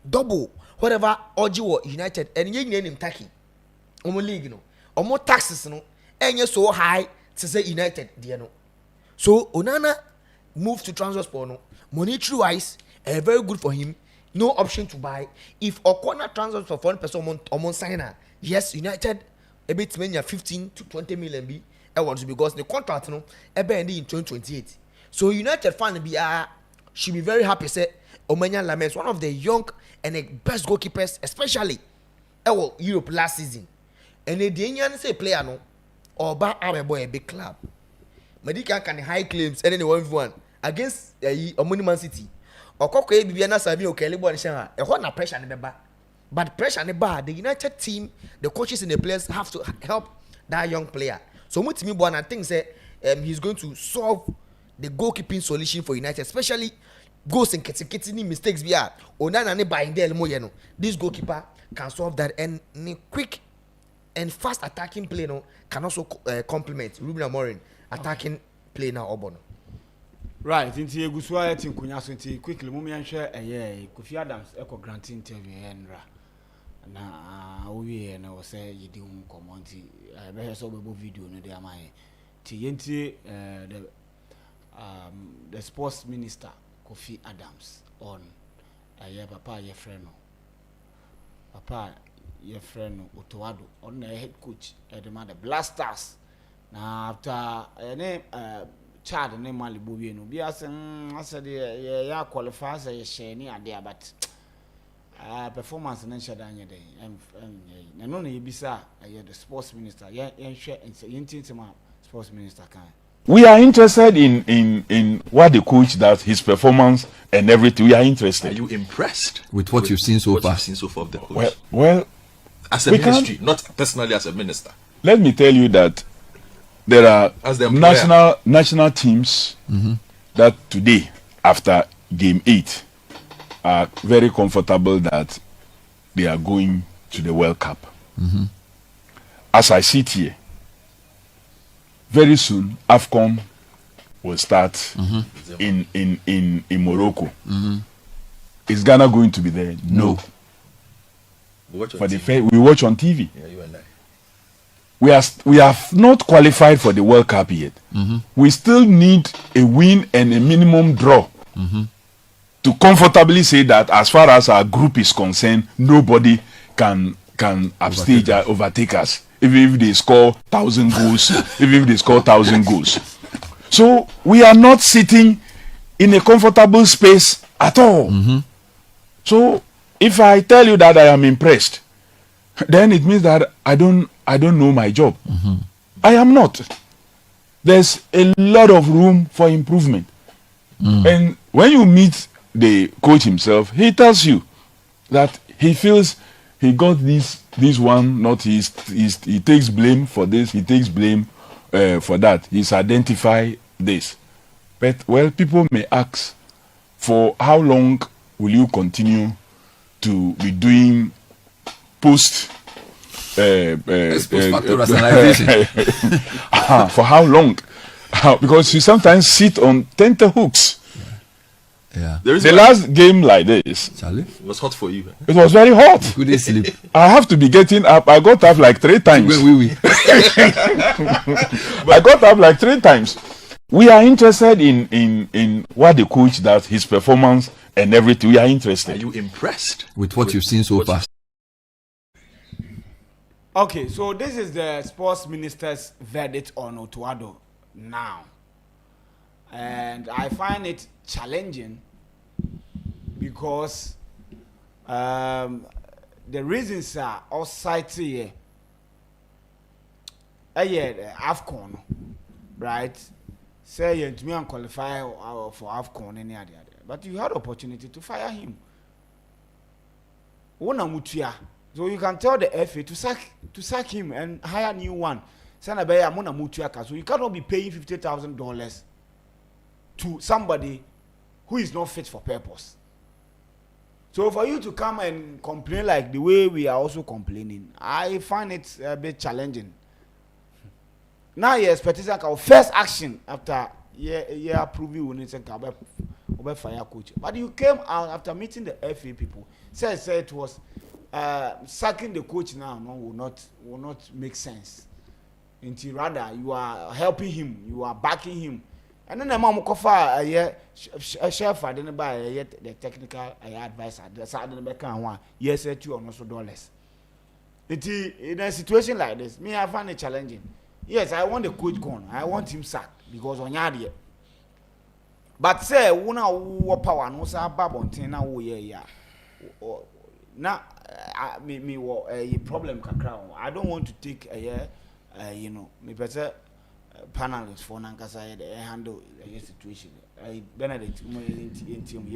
double whatever Ojo United and you name him tacky. Omo league no, omo taxes no, and you so high to say United, dear no. So Onana moved to transfer no, monetary wise, very good for him. No option to buy. If Okona transfer for 1% on signer, yes, United. A bit many 15 to 20 million be because the contract no ending in 2028. So United fan be should be very happy say Omanya Lamens, one of the young and the best goalkeepers, especially Europe last season. And the Danian say player no or our boy a big club. Medical can high claims and then 1v1 against Man City. Or Koko Bibiana Savi or Kelly Bonisha, a one pressure in the back. But pressure on the bar, the United team, the coaches and the players have to help that young player. So much me I think say he's going to solve the goalkeeping solution for United, especially goals and kitty mistakes. We are Onana ne buying there more. This goalkeeper can solve that, and quick and fast attacking play no can also complement Ruben Amorim attacking play now Obono. Right, into Yeguswa in Kunyasunti quickly, Mumian share a Kofi Adams echo granting interview Henra. Na we na say you do community I saw a video no dey am TNT the sports minister Kofi Adams on papa your friend Otoado on the head coach the Blasters na after name Chad name Malibu no be as I said yeah qualify say share ni ade but performance and shadanya day and no yebisa the sports minister share sports minister can. We are interested in what the coach does, his performance and everything. We are interested. Are you impressed with what you've seen so far? Of the coach? Well, as a ministry, not personally as a minister. Let me tell you that there are national teams that today, after game 8, are very comfortable that they are going to the World Cup. As I sit here, very soon AFCON will start in Morocco. Is Ghana going to be there? No. For the fair, we watch on TV. Yeah, you and I. We have not qualified for the World Cup yet. We still need a win and a minimum draw to comfortably say that as far as our group is concerned, nobody can upstage or overtake us. Even if they score 1,000 goals, even if they score 1,000 goals. So we are not sitting in a comfortable space at all. So if I tell you that I am impressed, then it means that I don't know my job. I am not. There's a lot of room for improvement. And when you meet the coach himself, he tells you that he feels he got this one, not his. He takes blame for this. He takes blame for that. He's identified this. But well, people may ask, for how long will you continue to be doing post factor rationalization? for how long? Because you sometimes sit on tenterhooks. Yeah. The last game like this, Charlie? It was hot for you. it was very hot. Couldn't sleep. I have to be getting up. I got up like 3 times. Oui. I got up like 3 times. We are interested in what the coach does, his performance and everything. We are Are interested. you impressed With what you've seen so far. Okay, so this is the sports minister's verdict on Otuado now. And I find it challenging because the reasons are all cited here. AFCON, right? Say you to me and qualify for AFCON any other. But you had opportunity to fire him. So you can tell the FA to sack him and hire a new one. So you cannot be paying $50,000 to somebody who is not fit for purpose. So for you to come and complain like the way we are also complaining, I find it a bit challenging. Now you expect first action after approving we need to fire coach. But you came out after meeting the FA people. Said it was sacking the coach now will not make sense. Until rather you are helping him, you are backing him. And then the mom kofa chef didn't buy the technical advisor. The side of the back one yes $2 or so dollars. In a situation like this, me I find it challenging. Yes, I want the coach gone. I want him sacked because on yard. But say una wo power no say babontin na wo ye na me a problem kakra. I don't want to take me better panelists for nankasa handle the situation. Benedict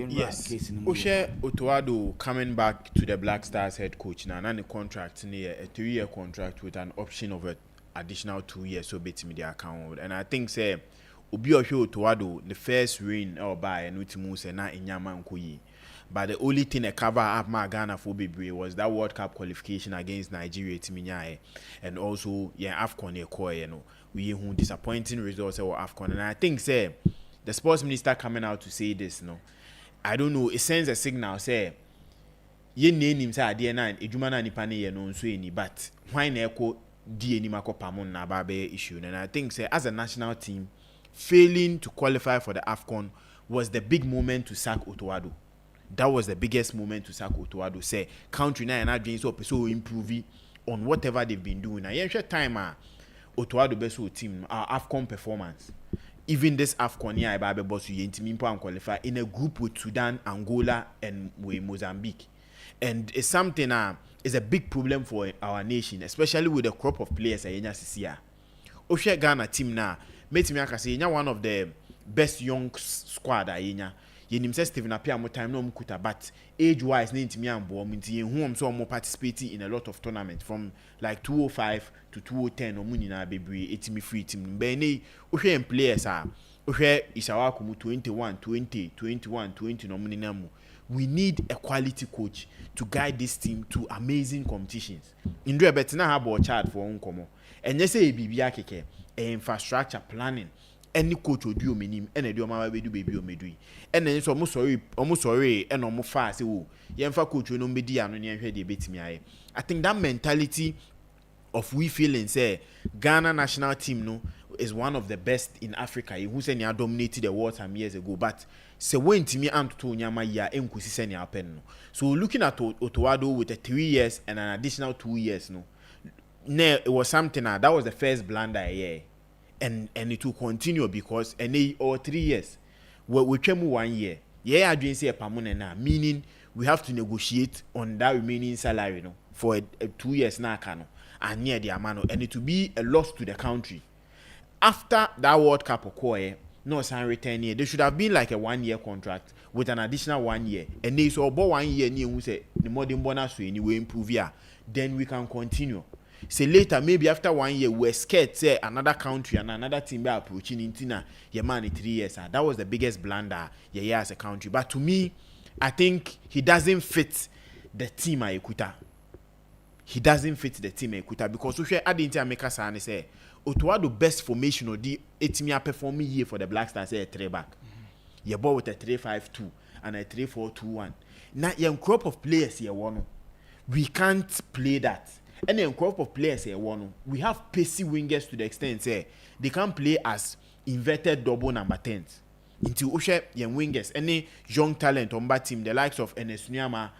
yes. Oshe Otuado coming back to the Black Stars head coach now, and the contract near a 3-year contract with an option of an additional 2 years, so bet me the account. And I think say Obi Oshe Otuado the first reign or by and Utimu say na inyama nkoyi. But the only thing that cover up my Ghana for Bibre was that World Cup qualification against Nigeria Timinyae, and also AFCON we who disappointing results or AFCON. And I think say the sports minister coming out to say this, I don't know, it sends a signal say ye name him say adie ejuma na nipa ne ye no nso eni, but why na ekọ die ni makopamon na ba be issue. And I think say as a national team failing to qualify for the AFCON was the big moment to sack Otuado. That was the biggest moment to sack Otuado. Say country na and doing so improve on whatever they've been doing. Now yeah, time Otuado best team AFCON performance. Even this AFCON here I be boss you and qualify in a group with Sudan, Angola and with Mozambique. And it's something is a big problem for our nation, especially with the crop of players Yenya Sisia. Oshe Ghana team now, mate me aka say one of the best young squad Yenya. Yenim say Stephen Apia mo time no mkuta, but age wise na ntimi ambo nti yen hu so mo participating in a lot of tournaments from like 205 to 210 omu nyina bebre etimi free team be nei ohwe players ohwe Isawaku mu 21 20 21 20 no mu ninamu. We need a quality coach to guide this team to amazing competitions. Indre betina have a chart for unkomo. And yes say bibia keke infrastructure planning. Any coach will do minim, and do my baby baby or medui. And then so almost sorry, and almost fast. Oh, Yemfa coach will no media and hear the bit me. I think that mentality of we feeling say Ghana national team no is one of the best in Africa. Who said you dominated the world some years ago, but say when to me and to Nyama ya enkusi send your pen. So looking at Otuado with a 3 years and an additional 2 years, it was something that was the first blunder year. And it will continue because or 3 years we came 1 year. Yeah, I didn't say a permanent meaning we have to negotiate on that remaining salary, for a 2 years now, and near the amount, and it will be a loss to the country. After that World Cup occurred, no sign return here. There should have been like a 1 year contract with an additional 1 year, and they saw about 1 year near who say the modern bonus will anyway improve here. Then we can continue. Say later, maybe after 1 year, we're scared, say another country and another team be approaching into your man in 3 years. That was the biggest blunder, yeah, as a country. But to me, I think he doesn't fit the team at Ekuta. He doesn't fit the team at Ekuta because we add into America and say, Otuado best formation or the 8 performing year for the Black Stars say a 3 back. You bought with a 3-5-2 and a 3-4-2-1. Now, your crop of players here, we can't play that. And then crop of players here, we have pacey wingers to the extent say they can play as inverted double number 10s. Into Ushe young wingers, any young talent on that team, the likes of Enes Nyama,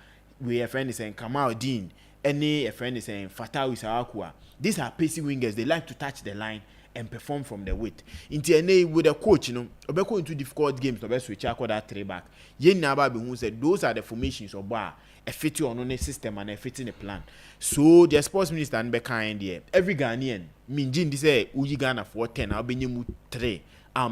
we have friend is saying Kamal Dean, any friend is saying Fatawi Sawakua. These are pacey wingers. They like to touch the line and perform from the weight. Into any with a coach, Obeko into difficult games, the best switch that 3 back. Yen Naba who said those are the formations of bar. A fit on a system and a fit in a plan. So the sports minister and behind here, every Ghanaian, Minjin this say Uji Ghana for 10, I'll be new 3.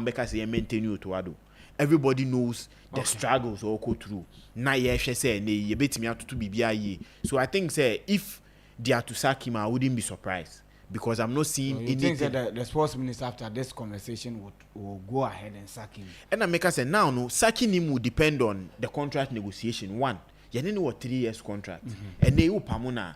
Because they maintain you to ado. Everybody knows the struggles or go through. Na say you bet me out to BBI. So I think say if they are to sack him, I wouldn't be surprised because I'm not seeing anything. Think that the sports minister after this conversation will go ahead and sack him. And I make us say now, no, sacking him will depend on the contract negotiation. One, you didn't know 3 years contract, and they will pamona.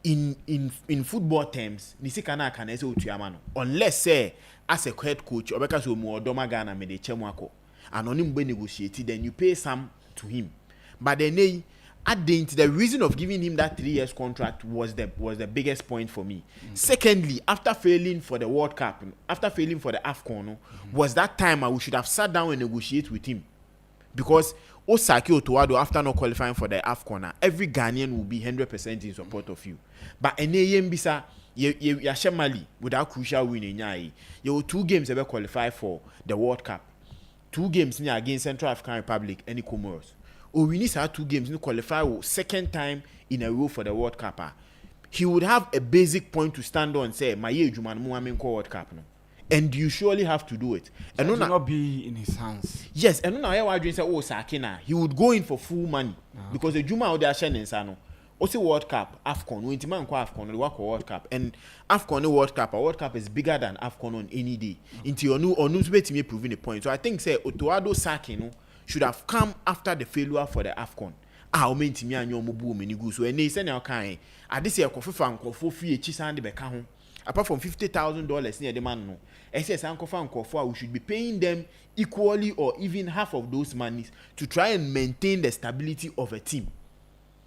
In football terms, nisikana can say utuyamano. Unless say as a head coach, or because you more domagana me de chemwako, and on him be negotiated, then you pay some to him. But then the reason of giving him that 3 years contract was the biggest point for me. Secondly, after failing for the World Cup, after failing for the AFCON, was that time we should have sat down and negotiate with him. Because Osaki Otuado, after not qualifying for the AFCON, every Ghanaian will be 100% in support of you. But Bisa, Mali without crucial win in you 2 games ever qualify for the World Cup. 2 games near against Central African Republic and Comoros. We need 2 games to qualify second time in a row for the World Cup. He would have a basic point to stand on and say, my Juman Muamin World Cup. No? And you surely have to do it. And it will not be in his hands. Yes, and now I say, oh, Sakina, he would go in for full money because the Juma or the Ashen in Sano. Also, World Cup, AFCON, we man ko AFCON, we work World Cup, and AFCON World Cup. A World Cup is bigger than AFCON on any day. Into your new or news to me proving a point. So I think say Otuado Saki should have come after the failure for the AFCON. I mean to me and your mubu many go so and they send our kind. I this year coffee fan for free chisande beka apart from $50,000 near the man no. SS Uncle Fan Kofa, we should be paying them equally or even half of those monies to try and maintain the stability of a team.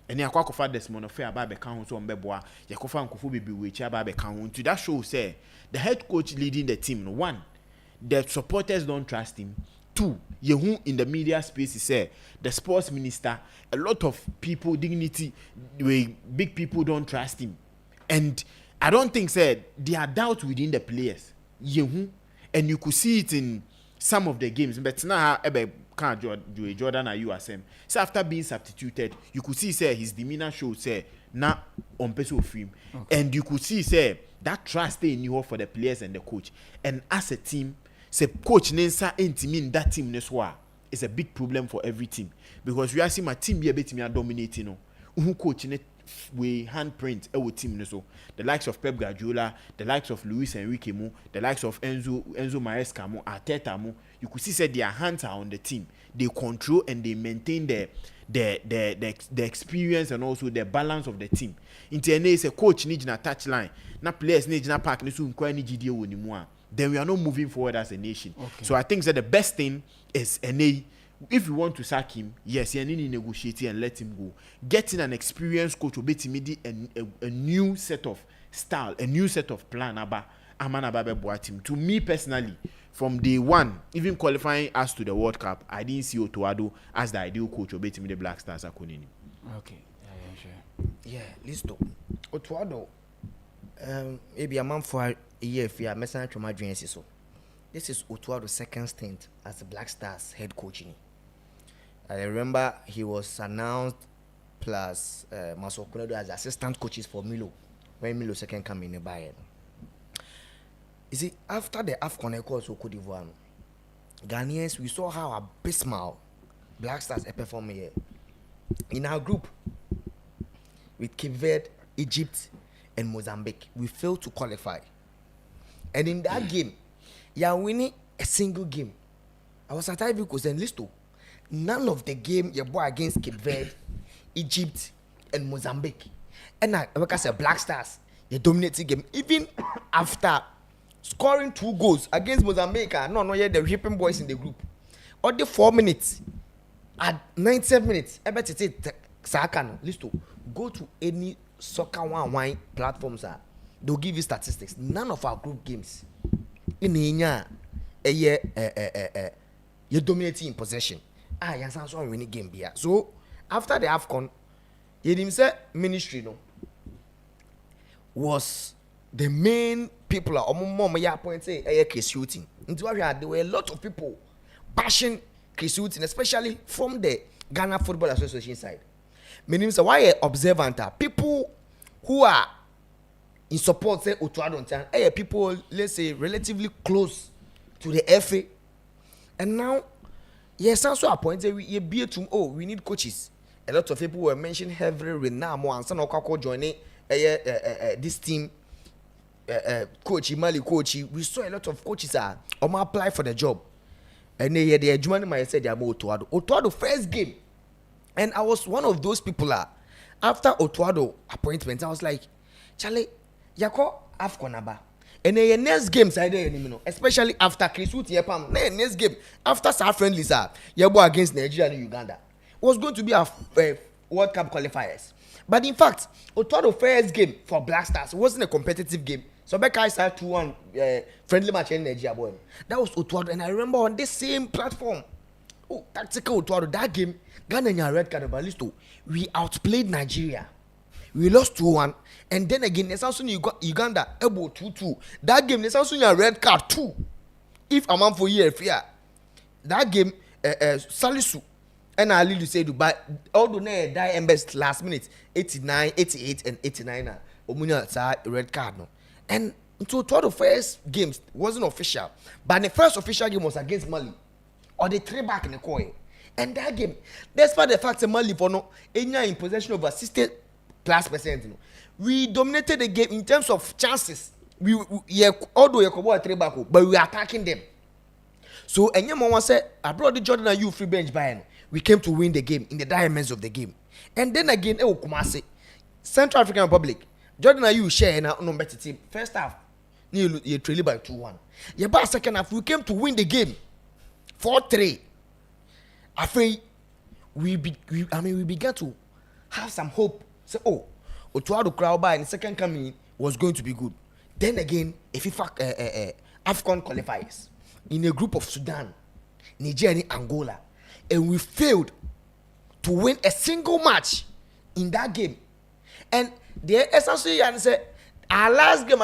And ya kofa Desmond of fair babe count on Beboa, Yakofa and Kofu be which babe count to that show say the head coach leading the team. 1, the supporters don't trust him. 2, Yehu in the media space say the sports minister, a lot of people, dignity, big people don't trust him. And I don't think said there are doubts within the players. Yehu, and you could see it in some of the games. But now can't Jordan or USM. So after being substituted, you could see say his demeanor showed say na on peso of him. And you could see say that trust in you for the players and the coach. And as a team, say coach Nensa ain't mean that team neswa is a big problem for every team. Because we are seeing my team be a bit me dominating. Who coach in it we handprint our team so the likes of Pep Guardiola, the likes of Luis Enrique Mo, the likes of Enzo Maresca Mo, Arteta Mo, you could see that their hands are on the team. They control and they maintain the experience and also the balance of the team. Interne say coach needs a touch line, na players need na park needs to inquire anymore. Then we are not moving forward as a nation. So I think that the best thing is if you want to sack him, yes, you need to negotiate and let him go. Getting an experienced coach will be a new set of style, a new set of plan. To me personally, from day one, even qualifying us to the World Cup, I didn't see Otuado as the ideal coach will be the Black Stars. Okay, sure. Yeah, listo. Otuado, maybe a month for a year if you are messing to my dreams. So this is Otuado's second stint as the Black Stars head coach. I remember he was announced plus Masokunedo as assistant coaches for Milo when Milo second come in the Bayern. You see, after the AFCON course of Cote d'Ivoire, Ghanaians, we saw how abysmal Black Stars perform here. In our group, with Cape Verde, Egypt, and Mozambique, we failed to qualify. And in that game, you are winning a single game. I was at Ivory Coast and Listo. None of the game you bought against Cape Verde, Egypt, and Mozambique. And like I said, Black Stars, you dominated the game. Even after scoring 2 goals against Mozambique, no, yet the ripping boys in the group. All the 4 minutes, at 97 minutes, I bet it's Sakan, Listo, go to any soccer one platforms, they'll give you statistics. None of our group games in Inya, you're dominating in possession. You're also winning game here. So after the AFCON, say ministry was the main people shooting. There were a lot of people bashing shooting, especially from the Ghana Football Association side. Meaning, so why observant people who are in support say Otuado people, let's say, relatively close to the FA. And now, yes, also appointed we be to we need coaches. A lot of people were mentioned heavily Renamo and some of joining this team. Coach Imali coach, we saw a lot of coaches apply for the job. And they Jumani might said they are more Otuado first game. And I was one of those people after Otuado appointment, I was like, Charlie, Yako Afkonaba. And then next game side especially after Chris Wood Yepam, next game after South friendly Yabo against Nigeria and Uganda was going to be a World Cup qualifiers. But in fact, Otuado first game for Black Stars wasn't a competitive game. So Becca started 2-1 friendly match in Nigeria. That was Otuado, and I remember on this same platform. Tactical Otuado, that game, Ghana and red card Balisto, we outplayed Nigeria. We lost 2-1, and then again, there's also Uganda able 2-2. That game, there's also a red card 2. If a man for year fear, that game, Salisu, and I lead to say, but although they die in best last minute, 89, 88, and 89, Omunia red card no. And so the first games wasn't official, but the first official game was against Mali, or the 3 back in the coin. And that game, despite the fact that Mali for no, in possession over 60+%, we dominated the game in terms of chances. Although you could 3 back, but we were attacking them. So, and your mama said, I brought the Jordan and you free bench by we came to win the game in the diamonds of the game. And then again, Kumasi, Central African Republic, Jordan and you share now no better team. First half, you trail by 2-1. Yeah, but second half, we came to win the game 4-3. After we began to have some hope. Say, Otuado crowd by in the second coming was going to be good. Then again, if FIFA AFCON qualifiers in a group of Sudan, Nigeria, and Angola, and we failed to win a single match in that game. And the essentially said our last game,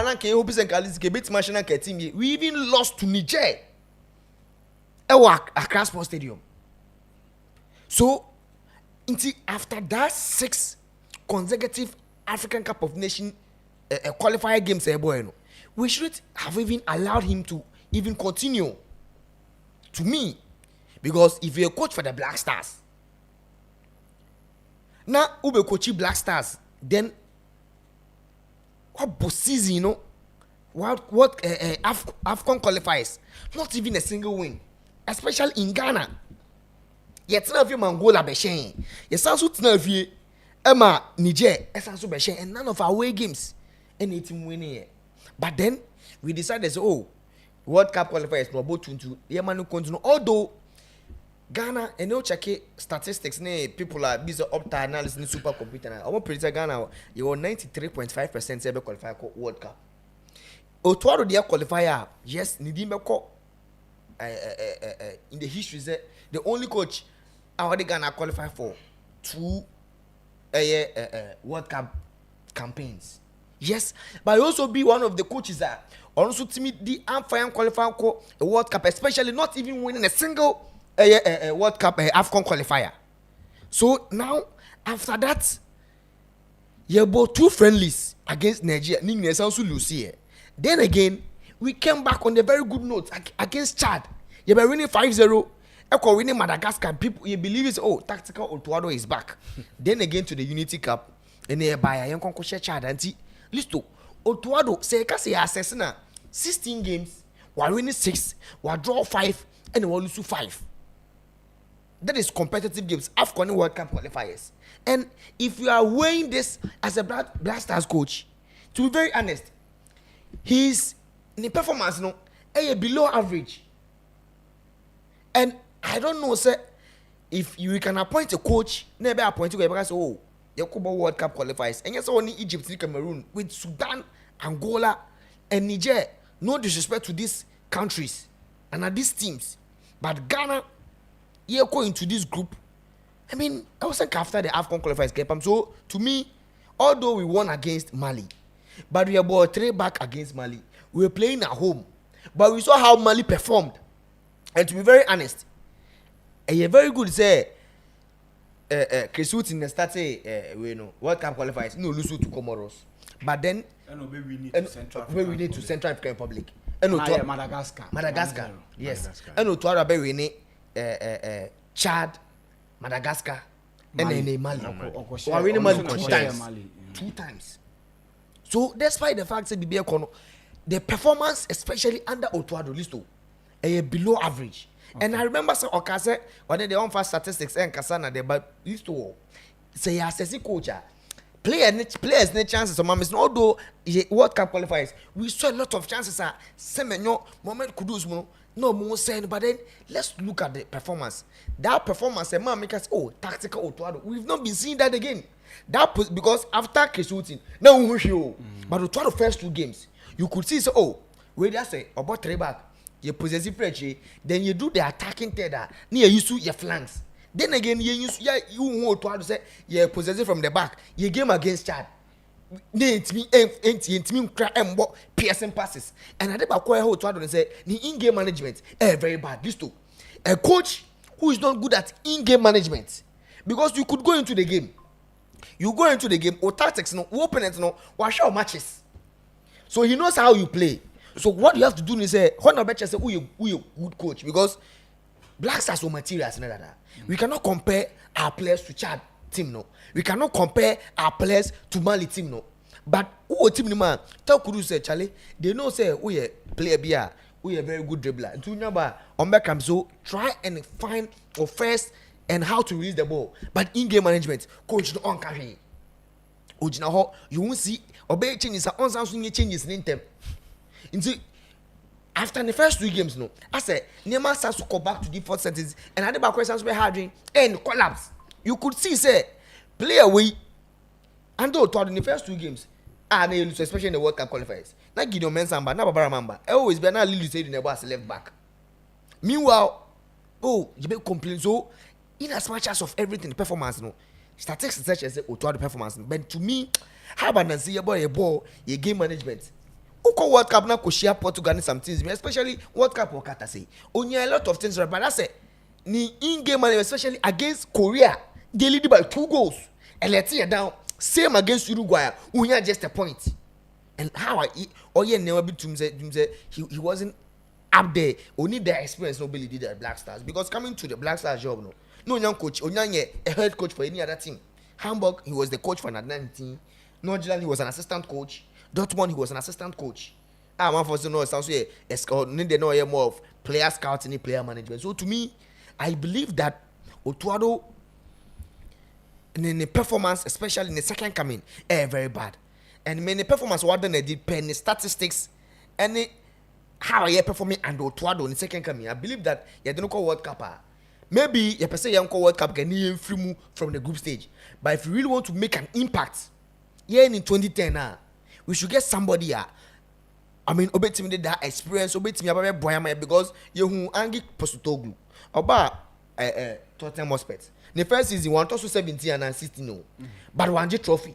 we even lost to Niger at Accra Sports Stadium. So, after that 6 consecutive African Cup of Nations qualifier games, we shouldn't have even allowed him to even continue. To me, because if you're a coach for the Black Stars, now ube coaching Black Stars, then what season, what AFCON qualifiers, not even a single win, especially in Ghana. Yet none of you Angola beshen, yes also none of you Emma Niger, also beshen, and none of our away games any team winning. But then we decided, World Cup qualifiers no about to Yemanu continue. Although Ghana and no check statistics, people are busy up to analysis in supercomputer. I want to Ghana, you were 93.5% ever qualify for World Cup. Otuado dia qualifier, yes, Nidimeko in the history the only coach already Ghana qualify for 2 World Cup campaigns. Yes, but also be one of the coaches that also to meet the unfair qualifying a World Cup, especially not even winning a single World Cup AFCON qualifier. So now After that, you bought 2 friendlies against Nigeria. Ning also lose here. Then again, we came back on a very good note against Chad. You were winning 5-0. Echo winning Madagascar. People, you believe it's tactical Otuado is back. Then again to the Unity Cup. And by a young Concoche Chad. And listo. Otuado say kasi assess na 16 games. We're winning 6. We're draw 5. And we lose 5. That is competitive games. AFCON World Cup qualifiers. And if you are weighing this as a Black Stars coach, to be very honest, his performance below average. And I don't know, sir, if you can appoint a coach, never appoint a because Yakuba World Cup qualifiers, and yes, only Egypt, Cameroon, with Sudan, Angola, and Niger. No disrespect to these countries and at these teams, but Ghana, you go into this group. I mean, I wasn't after the AFCON qualifiers. So to me, although we won against Mali, but we are about 3 back against Mali. We were playing at home, but we saw how Mali performed. And to be very honest, a very good say Chris Wood in the start World Cup qualifiers no lose to Comoros, but then we need to Central African Republic and Madagascar yes and to Arabe we need Chad, Madagascar, and then Mali. So I really Mali 2 times. So despite the fact that the performance, especially under Otuado Listo, below average. Okay. And I remember some Okase when they on fast statistics and Kasana there, but Listo say assessing coach. Players need chances. So mamis, although World Cup qualifiers, we saw a lot of chances. Semenyo moment Kudus no more saying, but then let's look at the performance. That performance, a man make us tactical Otuado. We've not been seeing that again. That because after Kesutin, now we show. But Otuado first 2 games, you could see where they say about 3 back, you possessive pressure, then you do the attacking tether, near you suit your flanks. Then again, you want to say you possessive from the back. You game against Chad. Piercing passes. And I think how to say the in-game management very bad. This too. A coach who is not good at in-game management. Because you could go into the game. You go into the game, or tactics, opponents, wash your matches. So he knows how you play. So what you have to do is say, who you good coach? Because Black Stars are materials. We cannot compare our players to Chad team. We cannot compare our players to Mali team. But who team ni man? Tell Kudu say Charlie, they know say we a player beer, we a very good dribbler. And to number on back so try and find or first and how to release the ball. But in-game management, coach no on carry. You won't see obey changes on some changes in them. After the first 2 games, I said, Neymar starts to go back to default settings, and other back questions were hard and collapse. You could see, say, play away. And though in the first 2 games, they lose, especially in the World Cup qualifiers. Not Gideon Mensamba, not Barbara Mamba. Always be not Lily said in the boss left back. Meanwhile, you may complain so, in as much as of everything, performance, statistics such as the performance. But to me, how about Nancy about a ball, a game management? Oko World Cup na share Portugal and some things, especially World Cup or Kata say. Only a lot of things, but I say, ni in-game management, especially against Korea, they lead by 2 goals. And let's see down, same against Uruguay, we had just a point. And how never be to he wasn't up there. Only their experience nobody did at Black Stars. Because coming to the Black Stars job, no young coach, a head coach for any other team. Hamburg, he was the coach for another team. Northern, he was an assistant coach. Dortmund, he was an assistant coach. One for no sounds here. Need they know more of player scouting, player management. So to me, I believe that Otuado in the performance, especially in the second coming, very bad. And many performance what they did penny statistics and how you performing and Otuado in the second coming. I believe that you don't call World Cup. Maybe you per se you call World Cup can even free move from the group stage. But if you really want to make an impact, in 2010 we should get somebody I mean, obey me that experience, obey me about Boyama because you who Angi Postoglu about Tottenham Hotspur. The first season, 1-17 and 16, but one trophy.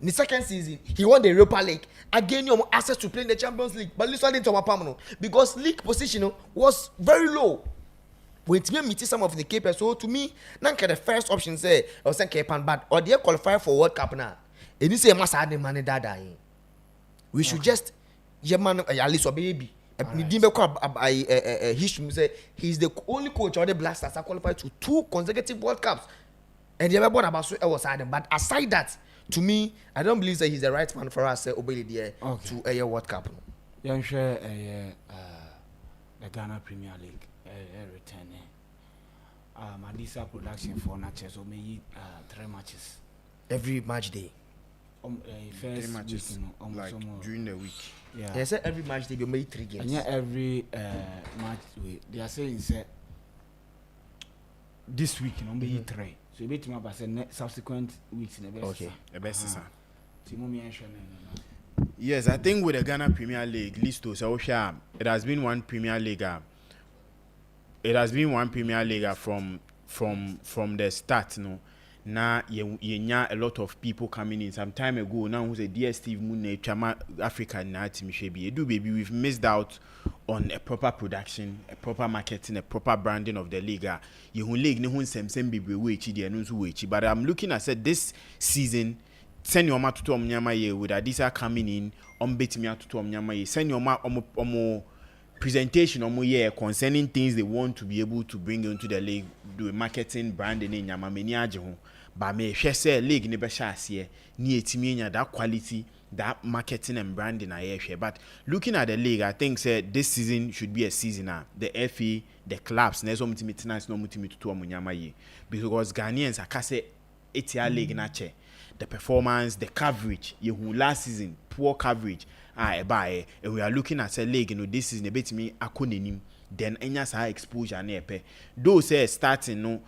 The second season, he won the Europa League. Again, you have access to play in the Champions League, but listen to Mapamano because league position was very low. when to meet some of the capers, so to me, none the first option say or send Cape and bad or they qualify for World Cup now. And you say must add the money that dying. We should just man at least a baby. History say he's the only coach or the Blasters are qualified to 2 consecutive World Cups. And the other about so was added. But aside that, to me, I don't believe that he's the right man for us to obey the to a World Cup. You share the Ghana Premier League returning. Madisa production for matches or maybe 3 matches every match day. First 3 matches week, like during the week. Yeah, they say every match they be made 3 games. And yeah, every match they are saying say this week no be 3. So you bet me about say subsequent weeks in the best. Okay, the best is Yes, I think with the Ghana Premier League, Listo, so it has been one Premier League. It has been one Premier League from the start, no. Now you a lot of people coming in some time ago. Now who's a DSTV Moon Chama Africa na team shebi. Do baby, we've missed out on a proper production, a proper marketing, a proper branding of the league. You who league no same bibi wechi the anunsu wechi. But I'm looking at said this season. Send your ma to omnyama ye with Adisa coming in betting me to omnyama ye. Send your ma omo presentation omo ye concerning things they want to be able to bring into the league, do marketing, branding in nyama meni aje ho. But me say league ne be sha ase ni etimi nya that quality, that marketing and branding aye hwe. But looking at the league, I think say this season should be a season the FA, the clubs na so mutimi tenants no mutimi to omnyama ye, because Ghanaians akase etia league na che. The performance, the coverage, last season, poor coverage. And we are looking at a league, this season a bit me akonenim. Then enya sa exposure na epe. Though say starting no,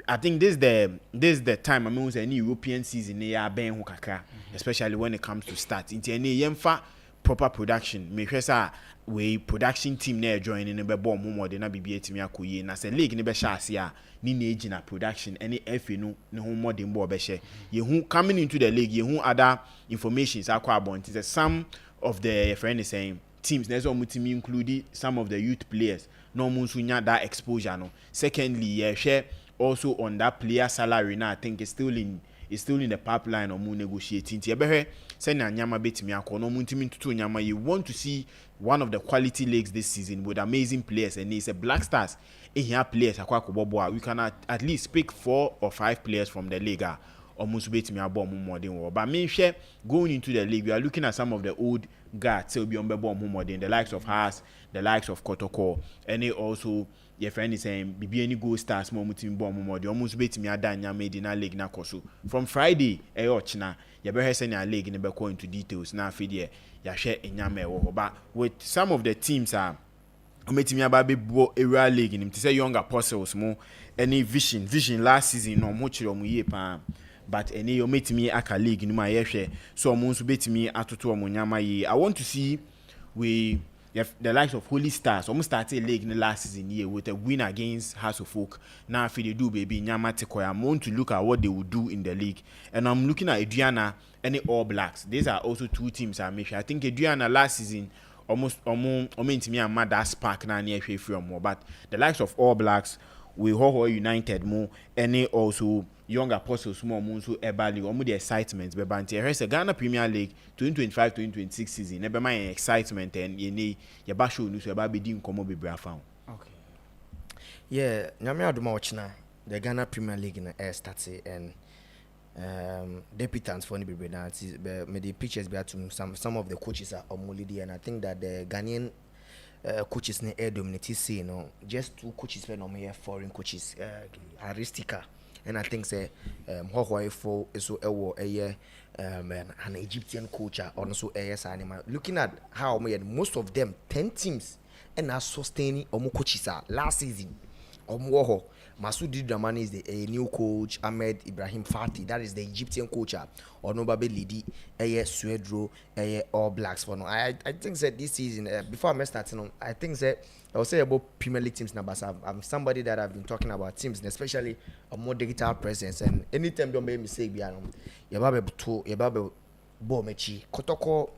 I think this is the time I mean say any European season ya ben ho kakra, especially when it comes to start. Inti any yemfa proper production. Me hwe sa we production team na join in be bom mo de na bibia timi akoye na say league ne be sha ase a ni na agi na production any FA no ne ho modern bo be she. Ye hu coming into the league, ye hu other informations akwa about it. Some of the friend is saying teams na so mutimi include some of the youth players no mun sunya that exposure no. Secondly, ye share also on that player salary now I think it's still in the pipeline or more negotiating. You want to see one of the quality leagues this season with amazing players, and it's a Black Stars. In here players, we can at least pick 4 or 5 players from the league. Almost beat me about more than war. But me share going into the league, we are looking at some of the old guards. So be on more than the likes of Haas, the likes of Kotoko, and also. Your friend is saying, "Bibi any go stars more mutim bomb more." The almost beat me a danya made in a league na koso. From Friday, ochna. You better send a league in the go into details. Now, feed ye, ya share in yame. But with some of the teams are, meeting me about big area league in him to say young apostles more any vision last season no much or muye pam. But any you meet me aka league in my share. So almost beat me atutu omunyama ye. I want to see the likes of Holy Stars almost started league in the last season here with a win against House of Folk. Now if they do baby Nyama Tekoya, I'm going to look at what they will do in the league. And I'm looking at Adriana and the All Blacks. These are also 2 teams I make. I think Adriana last season almost to me and that spark now near from more. But the likes of All Blacks we Ho United more and also young apostles more so ebali or the excitement be banti here's a Ghana Premier League 2025-2026 season never mind excitement and ye ba show news about be din komo be bra found. Okay. Yeah, nyame adoma ochna the Ghana Premier League in air started and deputants for the be na me the pictures be to some of the coaches are omolidi, and I think that the Ghanaian coaches ne air dominate say you know just 2 coaches when no foreign coaches Aristika. And I think say for so an Egyptian coach also animal. Looking at how most of them 10 teams and are sustaining coaches last season. Masudi Dramani is the new coach. Ahmed Ibrahim Fati, that is the Egyptian coach. Onobabe Lidi, Swedro, All Blacks for no. I think that this season, before I start, I think that I will say about Premier League teams now, but I'm somebody that I've been talking about teams, and especially a more digital presence. And anytime don't make mistake, Yababe Bomechi, Kotoko,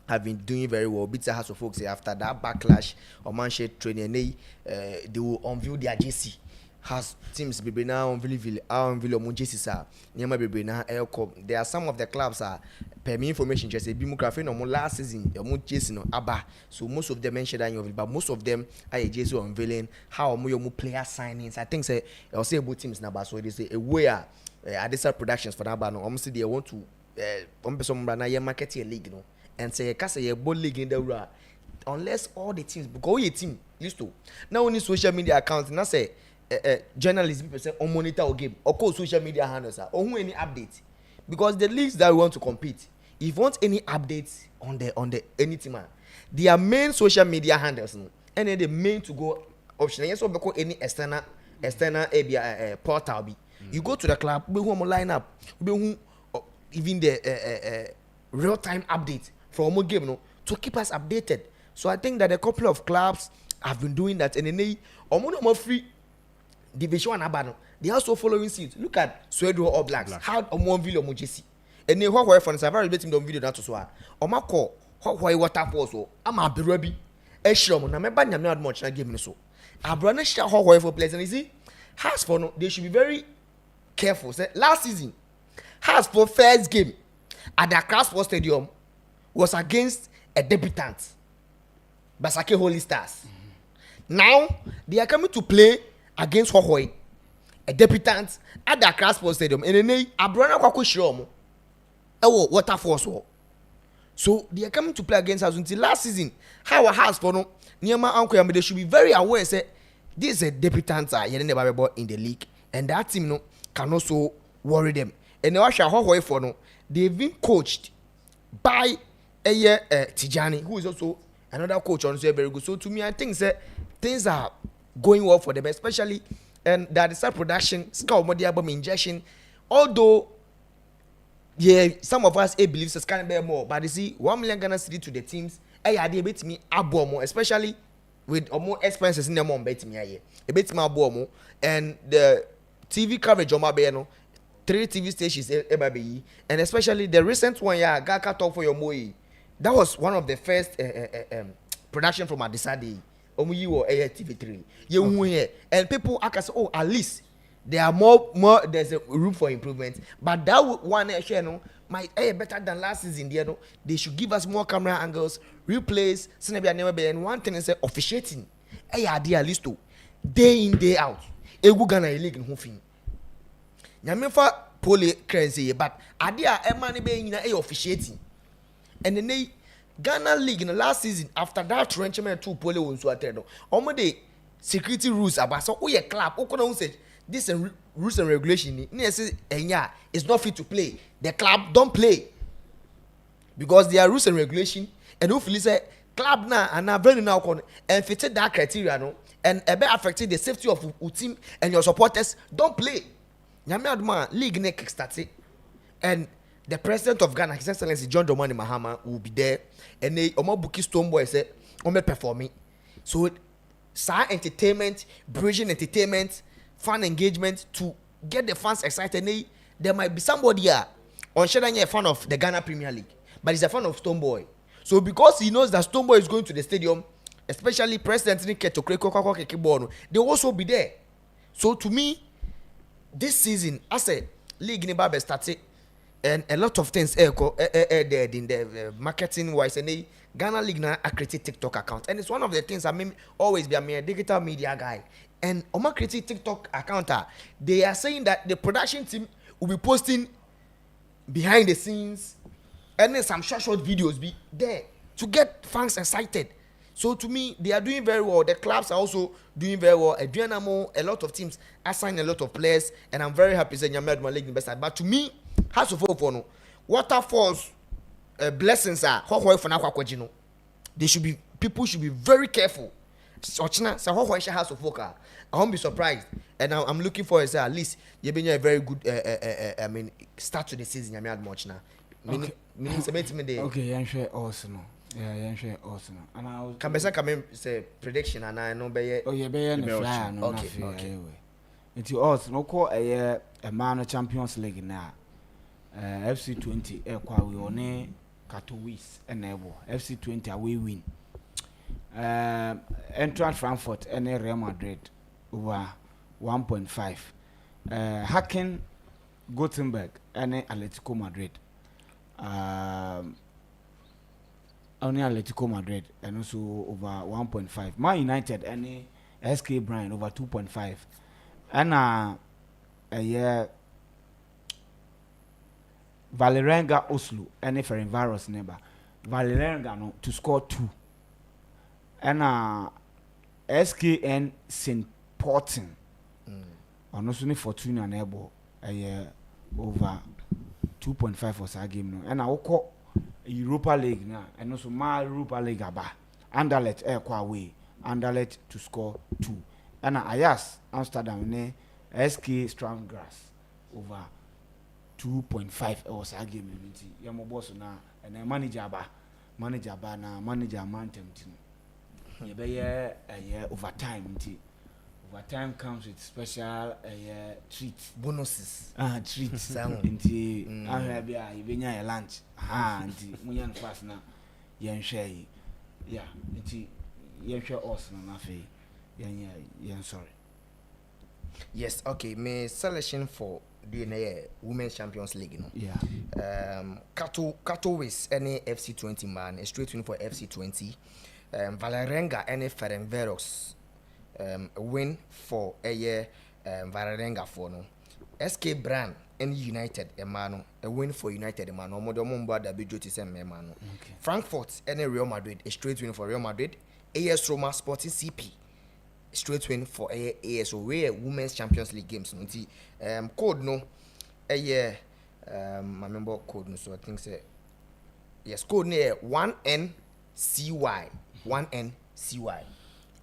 have been doing very well. Beats House of Folks after that backlash on Manchester training, and they will unveil their JC. Has teams be now unveil on JC sir. Nearby be now aircom. There are some of the clubs per me information just a bimography no last season your JC no aba. So most of them mentioned that but most of them are JC unveiling how more player signings. I think say I'll say about teams now, so it is a way Adisa Productions for that banner. Almost they want to some market league, you know, and say a cast a ball league in the world unless all the teams go your team used to now only social media accounts and I say journalism people say on monitor or game or call social media handles or who any updates because the leagues that we want to compete if you want any updates on the any team their main social media handles no, and then the main to go option yes or any external portal be you go to the club we who line up we who even the real-time update from one game, no, to keep us updated. So I think that a couple of clubs have been doing that, and then they more free Division 1 abano. They also following suit. Look at Sweden All Blacks. How one video Mojesi. And then what for instance, I've already been on video that as well. Omako what waterfall so. I'm a berebi. Eshrom na member nyame ad much na game so. Abrana share how for players and you see, has for no, they should be very careful. Say last season. Has for first game at the Accra Sports Stadium was against a debutant, Basake Holy Stars. Now they are coming to play against Hohoi, a debutant at the Accra Sports Stadium. And then Abrana Kwako Shiomo, Waterfalls. So they are coming to play against us until last season. How has for no Niama Uncle, they should be very aware. Say this is a debutant in the league, and that team no can also worry them. And now for no, they've been coached by Tijani, who is also another coach on very good. So to me, I think that things are going well for them, especially and that is a production, scout album injection. Although some of us believe it's kind of bear more, but you see, 1 million Ghana cedi to the teams, they bet me abo more, especially with more expenses in the mom bet me a bit more abo and the TV coverage on my no. 3 TV stations and especially the recent one Gaka talk for your moe. That was one of the first production from Adisadi Omuyi or TV3 you and people say oh at least there are more there's a room for improvement but that one no might better than last season there no they should give us more camera angles replays and one thing is officiating at least day in day out egu Ghana league in hofin Nyamenfa pole currency, but idea money being officiating. And then Ghana League in the last season, after that trenchment two pole on so attendo. Almost security rules about so we a club, who say this rules and regulation it's not fit to play. The club don't play because there are rules and regulation, and hopefully say club now and now very now and fitted that criteria no and a bit affected the safety of your team and your supporters don't play. Nyame aduma league ne kickstart and the president of Ghana, His Excellency John Dramani Mahama, will be there and they Omabuki Stone Boy say performing. So entertainment, bridging entertainment, fan engagement to get the fans excited. There might be somebody here on Shadanya a fan of the Ghana Premier League, but he's a fan of Stone Boy. So because he knows that Stone Boy is going to the stadium, especially President Niketo Kreko, they will also be there. So to me, this season, I said, league in Babe started, and a lot of things there in the marketing wise, and Ghana League now created TikTok account, and it's one of the things I mean always be a digital media guy, and Oma created TikTok account. They are saying that the production team will be posting behind the scenes, and then some short videos be there to get fans excited. So to me, they are doing very well. The clubs are also doing very well. A lot of teams assign a lot of players, and I'm very happy saying Nyame League in best side. But to me, has to fall for no waterfalls, blessings are they should be people should be very careful. So has to focus. I won't be surprised, and I'm looking for at least you've been a very good start to the season. Okay, I'm sure also. Yeah, sure awesome. And I was come say prediction and I know be no fly no okay. It's also no call a man Champions League now. FC 20 we on Katowice enable FC20 away win. Eintracht Frankfurt and Real Madrid over 1.5. Hacken Gothenburg and Atletico Madrid. Only Atletico Madrid and also over 1.5. Man United and SK Bryan over 2.5. And Valerenga Oslo and Ferencvaros neighbor. Valerenga no to score 2. And SKN St. Portin. And also Fortuna neighbor over 2.5 for that game no. And I will Europa League now, and also my Europa League aba. Anderlecht away. Anderlecht to score 2. And Ajax Amsterdam ne SK Strandgrass over 2.5 was a game unity. Yamo boss na and manager ba na manager mantem team. Yeah, overtime unity. Overtime comes with special treats. Bonuses. Treats. Until you lunch. Until we fast now. Yen share. Yeah, until yen share us na fe. Yen sorry. Yes, okay. My selection for the Women's Champions League, you know. Yeah. Katowice any FC20 man, a straight win for FC20. Valerenga any Ferencvaros. A win for a year. Valerenga for no. SK Bryan any United Emano, a win for United Emano. Modo Mumba da Bijoti Sem Emano. Frankfurt any Real Madrid, a straight win for Real Madrid. AS Roma Sporting CP. Straight win for ASO Women's Champions League games. Code no a year. I remember code no, so I think say yes. Code near 1NCY. 1NCY.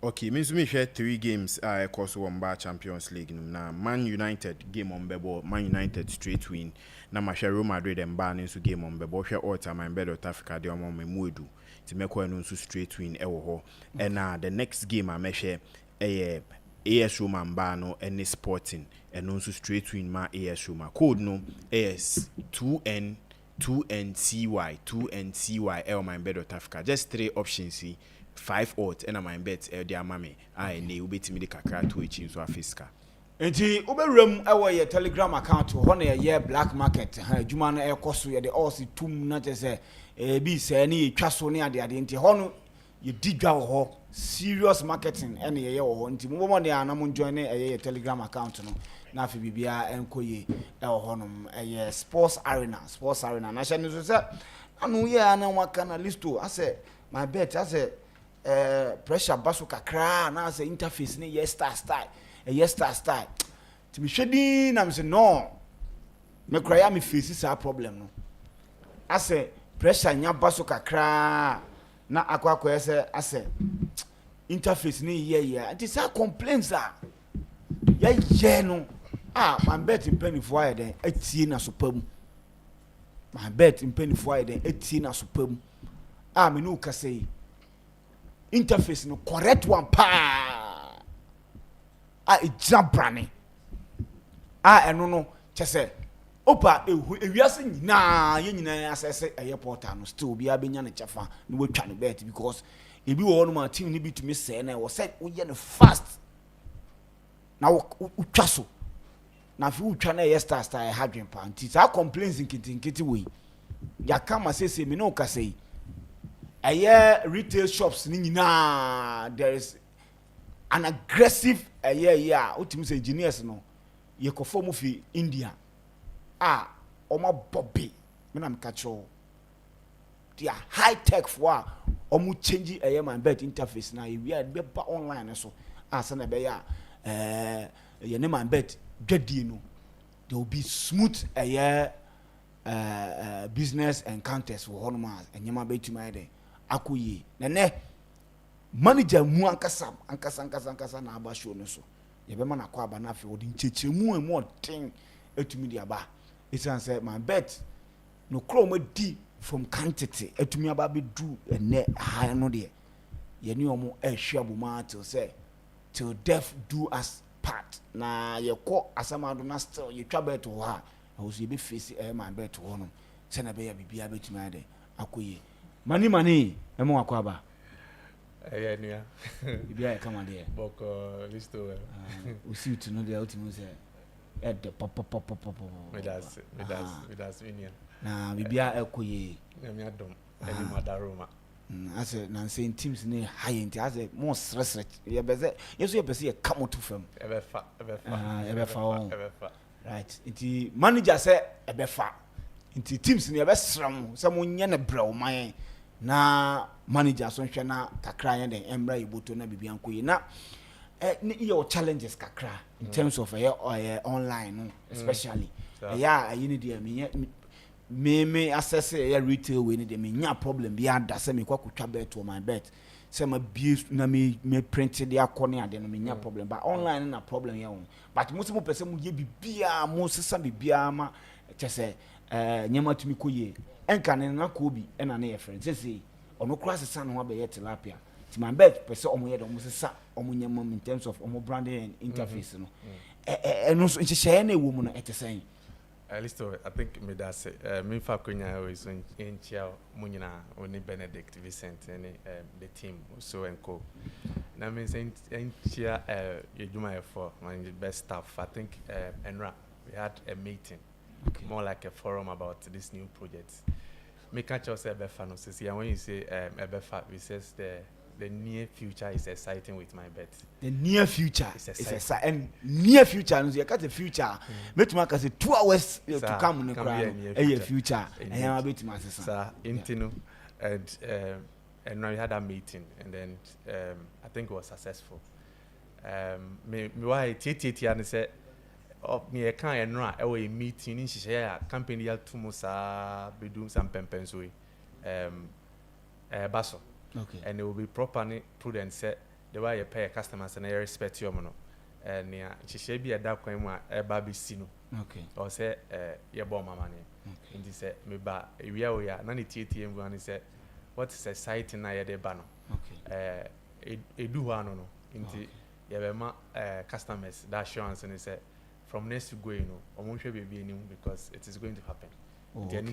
Okay, means me share 3 games. Course one bar Champions League. Now Man United game on Bebo. Man United straight win. Now my share Real Madrid and Bar into game on Bebo. Share all time MYBET.AFRICA. They are on my mudu. To make one also straight win. And the next game I measure. AS Roma Mbano and Sporting and also straight win my AS Roma code no AS 2NCY MYBET.AFRICA just 3 options see 5 odds and my bet their mommy I ne ubeti me the kakra to each so afiska enti oberum ewo ye Telegram account ho na ye black market ha adwuma na ekoso ye de all si tum na je say bi se na ye twa so ne ade enti ho no ye digwa ho serious marketing and ye ho nti mo mo de anam join ye Telegram account no na afi bibia enkoye ho no sports arena na sha so say anu ye ana waka na listo ase my bet ase pressure baso kakra na ase interface ne ye star ti me hwedi na me say no me kra ya me face sa problem no ase pressure nya baso kakra na akwa ase interface ni ye anti say complaints ye no my bet impenifo aye den atie na sopam my bet impenifo aye den atie na sopam me no ka say interface no correct one pa example eno no che say opa ewiase nyina ye nyina asese airport no still bi abenya ne chefa no watwa ne bet because ebi wo no ma team ni bi to me say na wo say wo ye ne fast na wo twa so na fi wo twa na ye star hadwen pa nti sa complaints nkiti we ya kama say me no ka say retail shops ni nyina there is an aggressive ultimate say engineers no ye ko form fi India oma bobby me na me catch all they are high tech for omu change MYBET interface na we are be online so say na be ye ne MYBET dwadi no there will be smooth business encounters for honma enyama betuma dey akoyi ne manager mu ankasa na aba show no so ye be ma na kwa aba na afi odi nchechemu emu ten etumi di aba it's say MYBET no chrome di from quantity etumi aba be do ene high no de ye ni omo ehwe abuma till death do us part na ye ko asamado na still ye twa bet ho ha o so ye be face MYBET ho no se na be ya bibia betumi ade akoye mani emo akwaba Nia. bibia come on there Boko listo. we see to know the ultimate say at the pop Me das Nia. na bibia akoye Me adom. Eni madaroma. As na say teams ne high into as more stress ye beze yeso ye pese ye come to fam Ebefa. right inti manager say ebefa inti teams ne ebesram say mo nya na brew man na manager so hwe na kakra ye den embra iboto na bibia nkoyi na your challenges kakra in terms of online no especially yeah you need me access retail we need me nya problem bi ada say me kwakotwa bet to my bet say ma bi na me print the akone ade no me nya problem but online na problem here but most people person mu ye bibia mo sesa bibia ma say nyama tumi koye enka ne na ko bi na na ye friend say ono kura sesa no ba ye tilapia ti my bet person omo ye do mo sesa omo nyama in terms of omo branding and interface no no so nhye na ewo mu na etesen At least I think me that say me fa konya is in chia munyina oni Benedict Vincent and the team so and co. Na me say in chia yeduma for my best staff. I think Enra we had a meeting, more like a forum about this new project. Me catch us ebefa no say when you say ebefa we says the near future is exciting with my bet. The near future is exciting. And near future, you got the future. But you can say 2 hours to come in the crowd. A future. I am a bit master. Sir, Intino, and now we had a meeting, and then I think it was successful. Me why TTT and said, "Oh, me a kind and right away meeting in share company ya tumusa be doing some pempensui, basso." Okay. And it will be properly prudent set the way you pay customers and I respect your mono. And she should be a dark coin a baby sino. Okay. Or say your bomb money. And he said, me ba we are none TTM one said, what is exciting I de banner? Okay. It do one no into your customers that assurance and he said from next to go, almost be new because it is going to happen. Okay.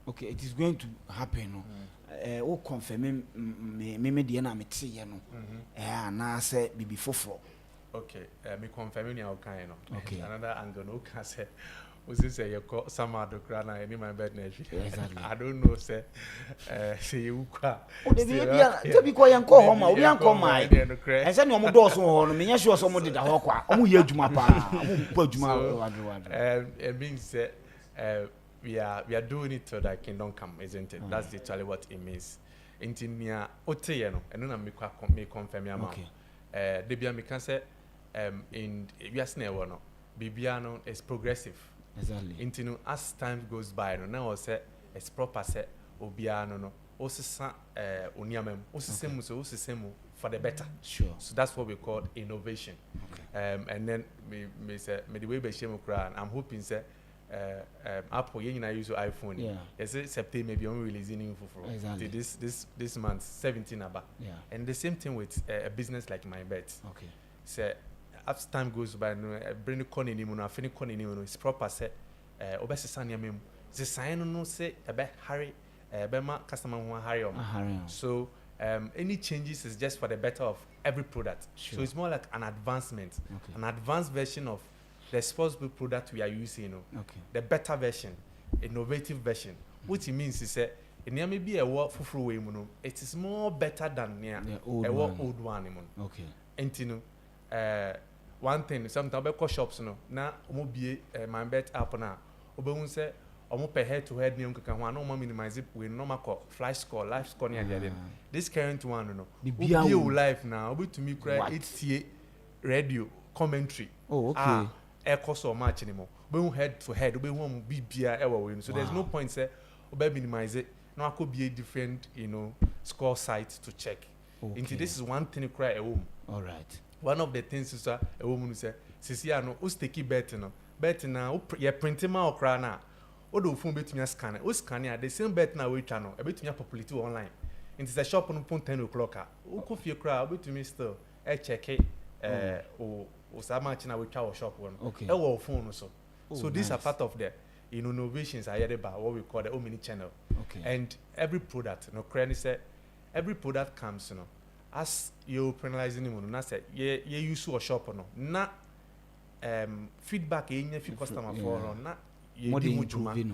Okay, it is going to happen. Oh, confirm me the na me tie no. Na say bibi foforo. Okay, me confirm you kind no. Okay. Another angle no can say was this say you call some other grana any my bed next. Exactly. I don't know say say you kwa. Oh, the baby to be ko yan ko homa, obi an ko mai. And say no mo do so ho no, me nya sure so mo deda ho kwa. Omo ye adwuma pa. Omo bu adwuma. It means we are doing it so that kingdom come, isn't it? That's literally what it means. Intinia ote no, and then me confirm ya ma. Debia me can say in yasne no, bibiano is progressive. Exactly. Intinu as time goes by no, now say it's proper say obiano no. Osisa oniamem, osisemu so osisemu for the better. Sure. So that's what we call innovation. Okay. And then me say me the way be shame kra, I'm hoping say Apple you use iPhone. Yeah. Yes, September maybe on releasing info for exactly. this month 17 about. Yeah. And the same thing with a business like MYBET. Okay. Say as time goes by, no bring the coin in no finish coin in no it's proper say obesisa niam the sign no say about hurry bema customer who hurry on. So any changes is just for the better of every product. Sure. So it's more like an advancement, an advanced version of the responsible product we are using. The better version, innovative version. What it means is that it may be a work for way, it is more better than old one. Okay. And one thing, sometimes I shops now be MYBET app now. Obe say omo per head to head no minimize it with normal flash score, live score near the this current one be live now obi to me cry it's radio commentary. Oh, okay. Echo so much anymore. Obe head to head, obe won be bia ewa so there's no point say obe minimize it. No, I could be a different, score site to check. Okay. Into this is one thing cry a home. All right. One of the things is a woman who say, "Sisi no, who's taking bet now? You printing my okra na. Odo phone bet me scanner. Who scanner? The same bet now we channel. A bit me popularity online. Into the shop on 10 o'clock. Who coffee crowd? Bit me still. Check it. O sama china we chow shop one. Okay. Phone so. So these are part of the innovations are about what we call the omni channel. Okay. And every product, every product comes, as you penalizing him, na say you use or shop no, na feedback if you customer for na More than improving,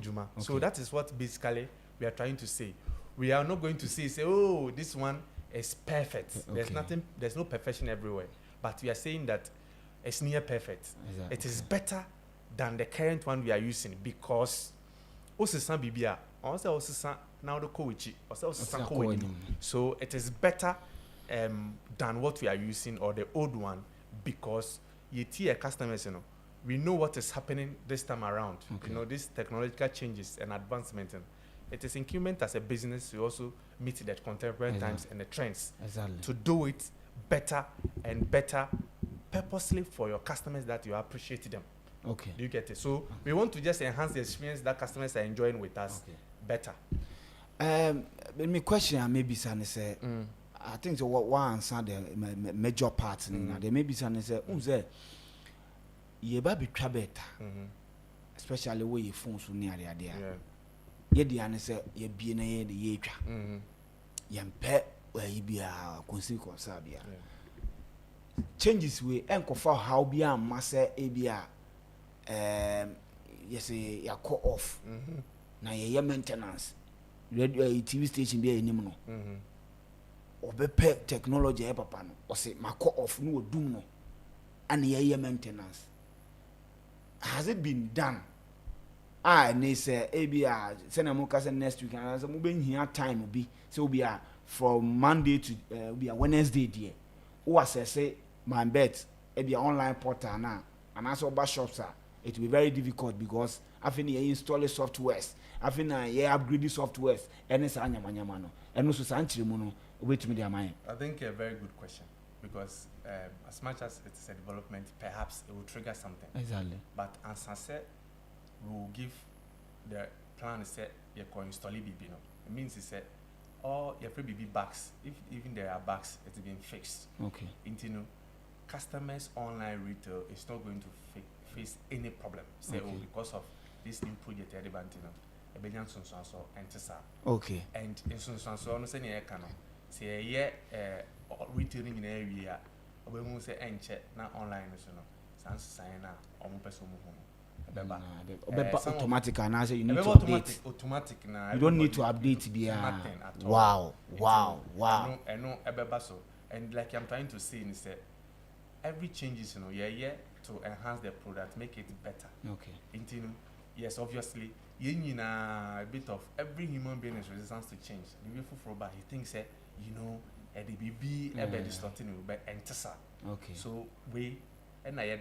juma. So that is what basically we are trying to say. We are not going to say oh, this one is perfect. Okay. There's no perfection everywhere. But we are saying that it's near perfect. Exactly. It is better than the current one we are using because osisan bibia also osisan now the koichi also osisan koichi. So it is better than what we are using or the old one because yeti customers, we know what is happening this time around. Okay. These technological changes and advancement. It is incumbent as a business to also meet the contemporary times and the trends. Exactly. To do it better and better purposely for your customers that you appreciate them. Okay. Do you get it? So we want to just enhance the experience that customers are enjoying with us better. My question maybe say I think so what answer the major parts there may be some say you be try better. Especially where your phones near there. Ye di ane say ye be na ye de ye twa. Yempe where you be a consequence bia. Changes we enkofa how be a massa e bia yes ya call off. Na ye maintenance. Radio TV station be anim no. Obepe technology e papa no. O say ma call off no odum no. And ye maintenance. Has it been done? They say send a next week and so we here time will be so we are from Monday to we are Wednesday there. Who say my bet be online portal now and also bar shops it will be very difficult because I think you install softwares. I think you upgrade the softwares and it's anyamanyamano and also sanchiri muno wait me their mind. I think a very good question because as much as it's a development perhaps it will trigger something. Exactly. But as I said, we will give the plan set you can install it. It means it's all your BB bags, if even there are bags, it's been fixed. Okay. Into customers online retail is not going to face any problem. Say because of this new project okay. And in so no say say retailing in area we say enche na online so no sans sign na omo person mu automatic and I say you need to update. Automatic na you don't need to update nothing at all. Wow. I know ebeba so and like I'm trying to say is that every changes to enhance the product, make it better. Okay. Yes, obviously a bit of every human being is resistant to change. The way for he thinks that the BB distorting will enter. Okay. So we and I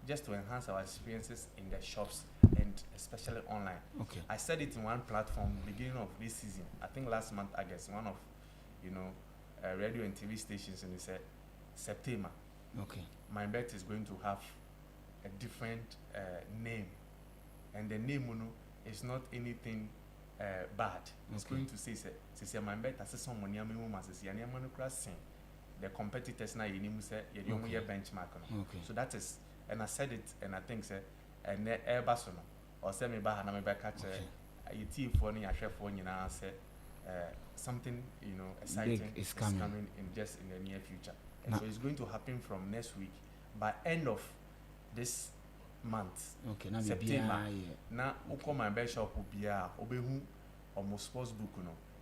just to enhance our experiences in the shops and especially online. Okay. I said it in one platform beginning of this season. I think last month I guess one of radio and TV stations and they said September. Okay. MYBET is going to have a different name, and the name is not anything bad. It's going to say MYBET as someone the competitors now you say you benchmark. Okay. So that is, and I said it, and I think and Airbus or semi bar and I catch a for any for say something exciting big is coming in just in the near future. And so it's going to happen from next week. By end of this month, September. Now, MYBET shop will be obehu almost sports book.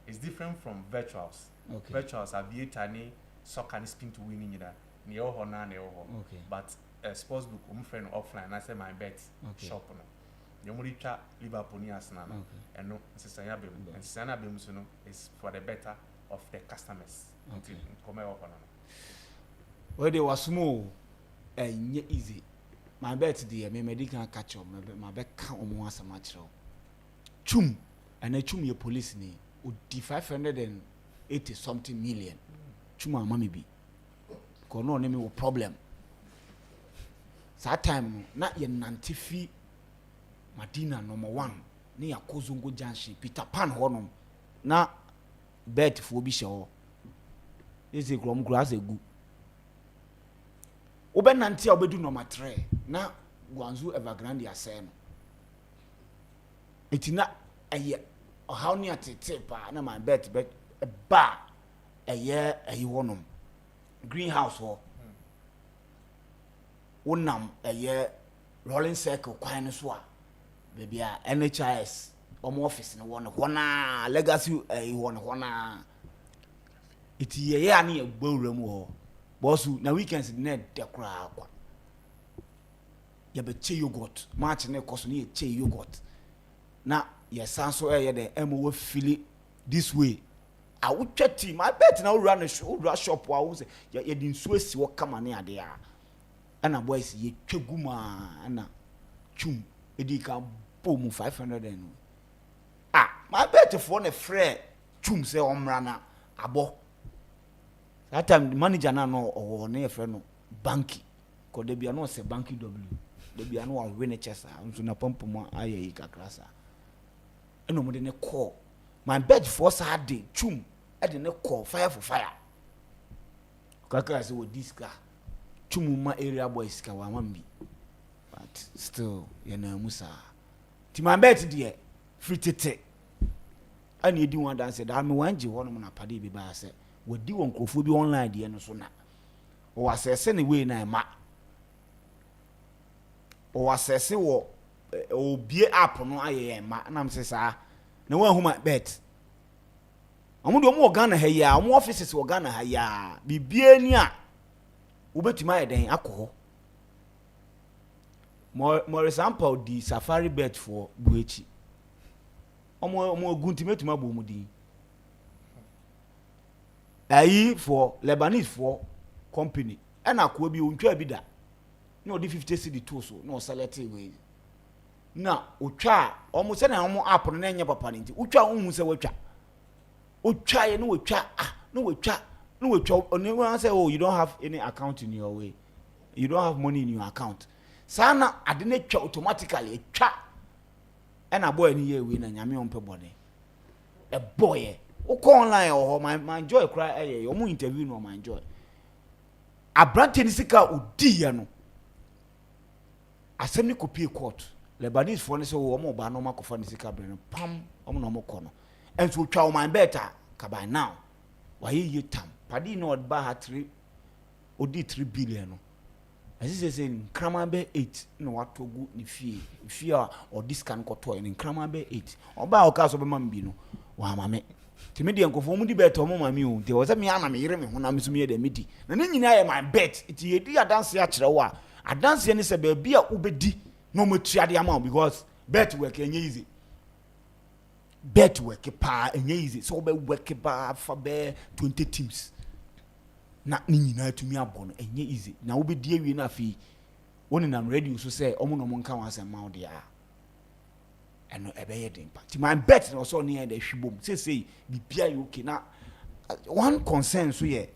It's different from virtuals. Okay. Virtuals are VA soccer and spin to winning but sports book friend offline. I say MYBET shop. The only Liverpool and no and is for the better of the customers. Okay. Well, they were small and easy. MYBET dear, me medical catch up, MYBET count on once a match. Chum, and I chum your police name would be 580 something million. Chuma, mommy be. Because no name will problem. That time, not your Nantifi Madina number 1, near Kozungo Junction, Peter Pan Honum. Now, bet for be sure. Is a grom grass a good. Oben nanti obedu no matre na Guangzhou Evergrande asem Itina ɛyɛ ɔhaw ne atete paa na my bet ba ɛyɛ ɛyi wɔnom greenhouse hɔ wonam ɛyɛ rolling circle kwan no so a baby a NHIS ɔmo office no wɔ no hɔ na legacy ɛyi wɔ no hɔ na iti yɛyɛ ani ɛgbawura mu hɔ bɔsu na weekends ne de koraa kwa yɛbɛkye yogurt match ne kɔ so ne yɛkye yogurt na yɛsan so ɛyɛ de ɛmo wɔ fili this way a wotwa team I bet na wura no wura shop wa wo sɛ yɛde nsuo si wɔ kama ne ade a ɛna boys yɛtwa guma ɛna twum edi ka bom 500 and my bet for ne frɛ twum sɛ ɔmra na abɔ that time the manager na no ɔwɔ ne yɛfrɛ no banki ko de bia no sɛ banki w de bia no wa win chesa nso na pompom ayɛ yi kakra sa ɛna mo de ne call my bet for Saturday twum ɛde ne call fire for fire kakra sɛ wɔ diska twum ma area boys ka wa mambi but still na musa ti my bet deɛ free tete ani edi one dance da me wanje hɔ no na pade bi ba sɛ wodi won krofo bi online deɛ no so na o asese ne we na ma o asese wo obie app no ayɛ ma na m sɛ saa na wan hu my bet omo de omo Ghana ha ya omo offices wo Ghana ha ya bibie ni a wobetuma ayɛ den akɔ more example di safari bet for buechi omo guntimetuma bo mu din ayi for Lebanese for company and akwa bi ontwa bi da na odi 50 cedi to so na o select we na otwa omo se na omo app no na enye papa nti otwa ohun se otwa ye na otwa na otwa oni wan say oh you don't have any account in your way, you don't have money in your account sana ade na twa automatically twa and a boy ni ye we na nyame on pe bone a boy o call online or my joy cry you mu interview no my joy abrante ni sika odi ya no asem ni copy court Lebanese for ne so wo mo ba no makofa ni sika bre no pam omo no mo kono enso twa o my better ka by now why ye tam padi no ba ha 3 odi 3 billion no asi say nkrama be 8 no watogu ni fie or this can koto in nkrama be 8 oba o ka so be mambi no wa mame timi de nkofo mu di bet o mo mame o de wo se me ana me yire me ho na me so me de medi na ne nyina ye my bet iti ye di adanse a kire wo a adanse ne se be bia ubedi no mo triade ama because bet work enye easy bet work pa enye easy so be work ba fa be 20 teams na ni nyina tumi abɔ no enye easy na wo be die wie na afi woni na radio so say omo no mo nka wan asem ma wo dia eno ebeye den pa ti my bet no so near the hwibom say bibia you okay na one concern so ye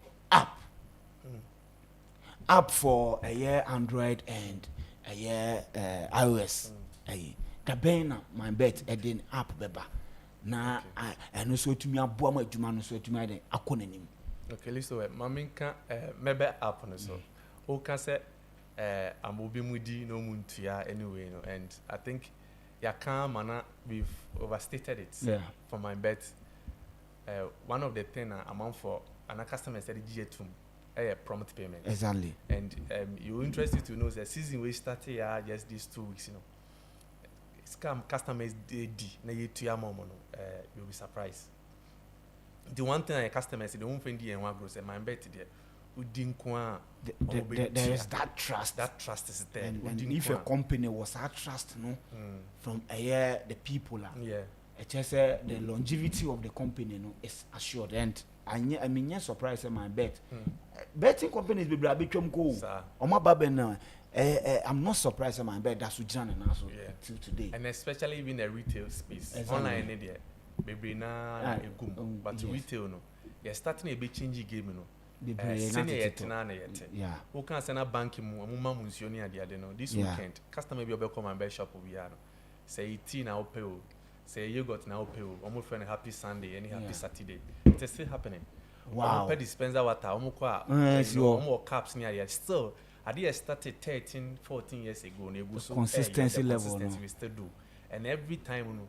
app for a year Android and a year iOS the ben my bet edin app beba na eno so tumi aboa ma adwuma no so tumi den akonanim. Okay, listen, maminka MYBET app no so. O can say amobi mudi no muntia anyway, no, and I think ya can mana we've overstated it for my bet. One of the thing amount for an customer said GA2 prompt payment. Exactly. And you're interested to know the season we started just these 2 weeks, you know. Scam customers did na you to your mom, you'll be surprised. The one thing I customers they won't find the and one grows and my bet there. There is that trust. That trust is there. And if a company was that trust, no, from the people, it just the longevity of the company, no, is assured. And I mean, yes, surprise my bet. Betting companies be a bit go. On my baby now. I'm not surprised at my bet. That's what John and also till today. And especially even the retail space, online media. Maybe na egum but retail no you starting a bit changing game no senior yet na yet who can send a bank mu amuma munsuo ni ade no this weekend customer be come and buy shop we are no say tea na opay o say yogurt na opay o omo friend happy Sunday any happy Saturday it is still happening. Wow. Omo dispenser water omo kwa omo caps ni ade still ade started 13-14 years ago na so consistency level we still do and every time no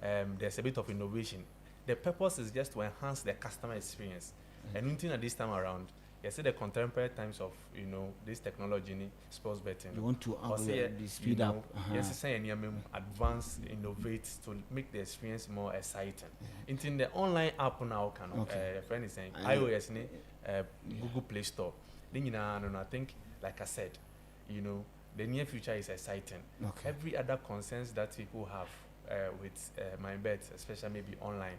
there's a bit of innovation. The purpose is just to enhance the customer experience. And anything at this time around, you see the contemporary times of this technology in sports betting. You want to speed up. Yes, say any advance, innovate to make the experience more exciting. In the online app now, friend is saying iOS, Google Play Store. Then I think, like I said, the near future is exciting. Okay. Every other concerns that people have with MyBet, especially maybe online,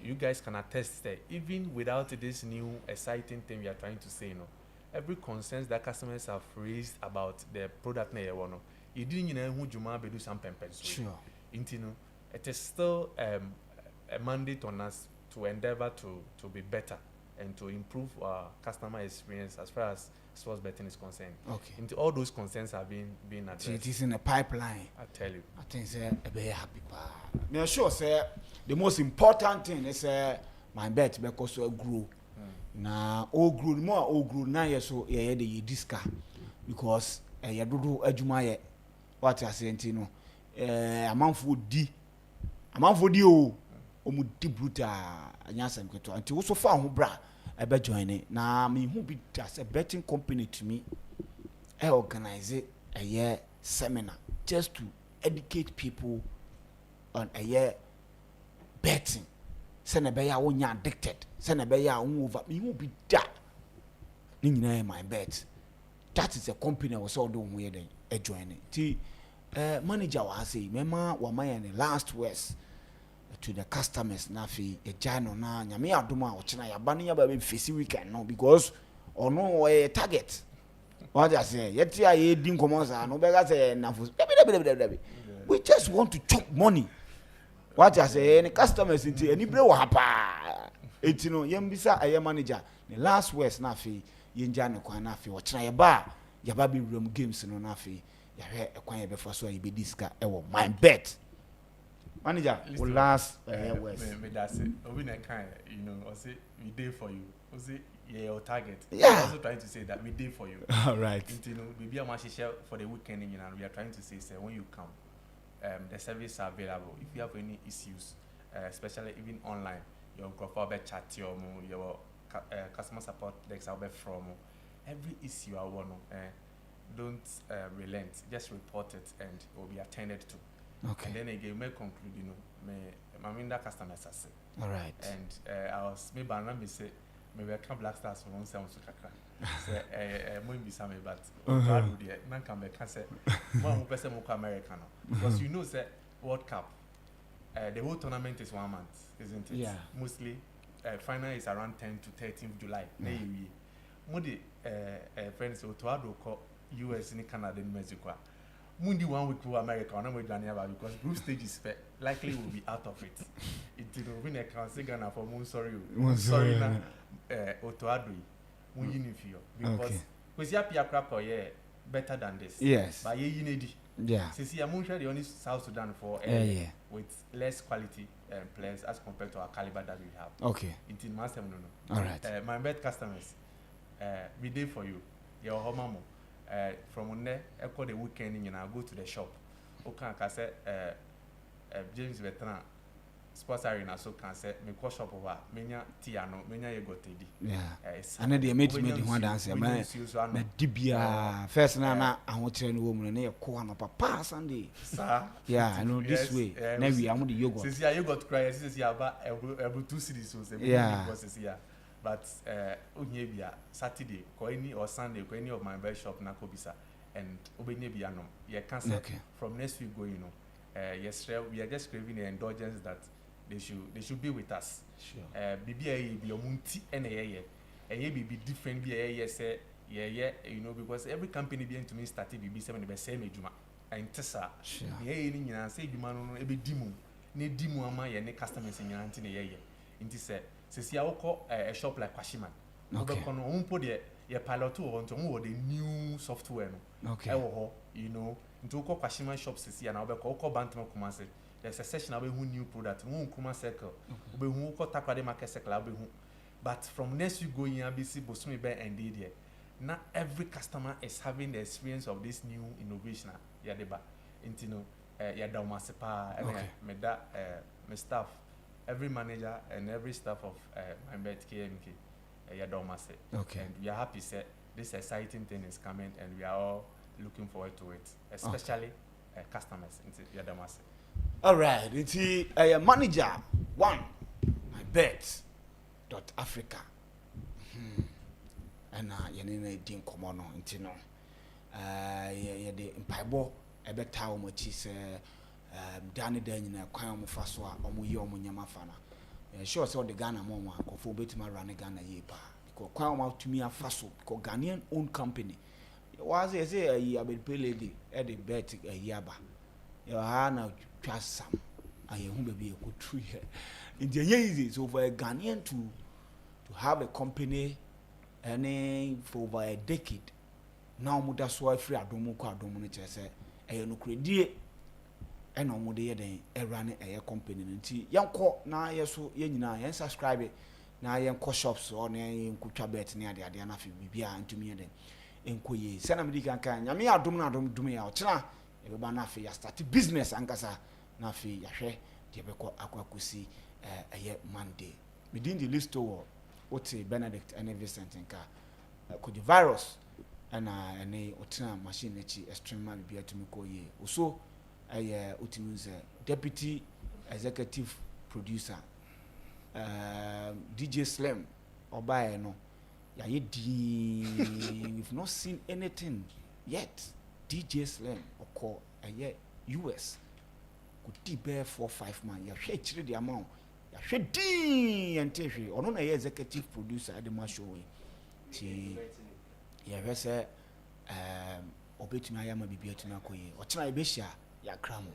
you guys can attest that even without this new exciting thing we are trying to say, every concerns that customers have raised about the product you didn't do some Sure. It is still a mandate on us to endeavor to be better and to improve our customer experience as far as sports betting is concerned. Okay. Into all those concerns have been addressed. So it is in the pipeline. I tell you. I think say a very happy part. Me sure say the most important thing is my bet because we grow. Na all grow na ye so ye the diska because ye dodo adwuma ye what I say no amanfo di o omu di bruta anyasem keto anti wo so fa ho bra ebe join na me hu bi as a betting company to me organize a seminar just to educate people on betting. Send a beya when you're addicted. Send a beya over. Me won't be that. My bet. That is a company I was all doing where they joining. The manager was say, "Mema, wa my and the last words to the customers. Nafi a jano na nyame aduma ochina ya bani ya baby face weekend no because or no a target." What I say, yet I didn't come on. No better say enough. We just want to chop money. What I say, any customers into any blow hapa. It's yembisa a manager. The last words nafi yenjano kwa nafi. Watching ya bar, ya baby room games no nafi. Ya he a kwanya before so you be disca. My bet. Manager, will last words. That's it. We or say we day for you. Or say your target. Yeah. I'm also trying to say that we day for you. All right. Maybe I'm actually share for the weekend, and we are trying to say when you come, the service are available. If you have any issues, especially even online, your profile chat your customer support desk will be from every issue I want. Don't relent. Just report it, and it will be attended to. Okay. And then again, you may conclude. My main customers are say. All right. And I was maybe I say. Maybe I can Black Stars for one sound to kakra. Say, more be some, but I do the man can be cancer. One person more American because say World Cup. The whole tournament is 1 month, isn't it? Yeah. Mostly, final is around 10 to 13th July. Modi friends so to call US in Canada and Mexico. Mundi 1 week to America, no more because group stage is likely will be out of it. It will win a cancer Ghana for moon sorry na Otoadui because because you have crap better than this. Yes. But you yeah. See, I'm sure the only South Sudan for with less quality players as compared to our caliber that we have. Okay. It's in massive no. All right. My bet customers, we day for you. Your home from there, I call the weekend and I go to the shop. Okay, I say James Veteran sports arena so can say me call shop over menya tiano menya ye got tedi. Yeah. And then they made one dance man. Na dibia first na ahotre no woman na ye ko na papa Sunday. Sir. Yeah, I know this way. Now we are the yogurt. Since you got cry since you about able 2 cities so say process here. But Onyebia Saturday ko any or Sunday ko any of my best shop na Kobisa and Obenyebia no ye cancel from next week going yes we are just craving the indulgence that they should be with us. Sure. BBA be omunti and be different be say because every company being to me started BB 7 the same ejuma and tesa yeah say ejuma no e be dimu ne dimu ama ye ne customers nyanti ne ye nti say a shop like Kwashiman okay no umpo de ye pilot on to the new software no okay into Kwashiman shops see and obeko Bantama Kumase. There's a session about new product, Kuma circle, who tackle the market circle, but from next you go in ABC Bosumi Bear and did not every customer is having the experience of this new innovation. Yadeba, yeah domasipa and Okay. me that my staff, every manager and every staff of MYBET KMK yeah domasi. Okay. And we are happy say this exciting thing is coming and we are all looking forward to it, especially customers into yeah domasi. All right, it's a manager one MYBET.AFRICA. And yenene din komo no nti no ye de mpaibo ebeta o machi se dane da nyina kwan mo fa so a omo ye omo nyama fa na sure say o de Ghana mo mo akofo betima run Ghana ye pa because kwan mo tumi afa so because Ghanaian owned company was say ayi abedpe lady e de bet ayi aba you ha na twa sam ayi hu be e ko true here it is easy so for a Ghanaian to have a company and for over a decade now muda so free adomu ko adomu no chese e no kredie e no mude ye den e run e company nti yanko na ye so ye nyina ye subscribe na ye nko shops or na ye nkutwa bet ne ade na fe bibia ntumi ye den enko ye se na medi kan nyame adom na adom ya ochena e be ba na fe ya start business ankasa na fe ya hwe de be ko akwakosi eye Monday within the list to Oti Benedict and Vincent nka could the virus and any otina machine echi extreme bia to me ko ye also otimunze deputy executive producer DJ Slim obaye no ya ye di we've not seen anything yet. DJ Slim oko US could be bear 4-5 man ya hwe chire the amount Shedi and Tiffy, or no executive producer at the show. She say, Obetima Yama be beer to Nakoye, or try Besha, ya cram.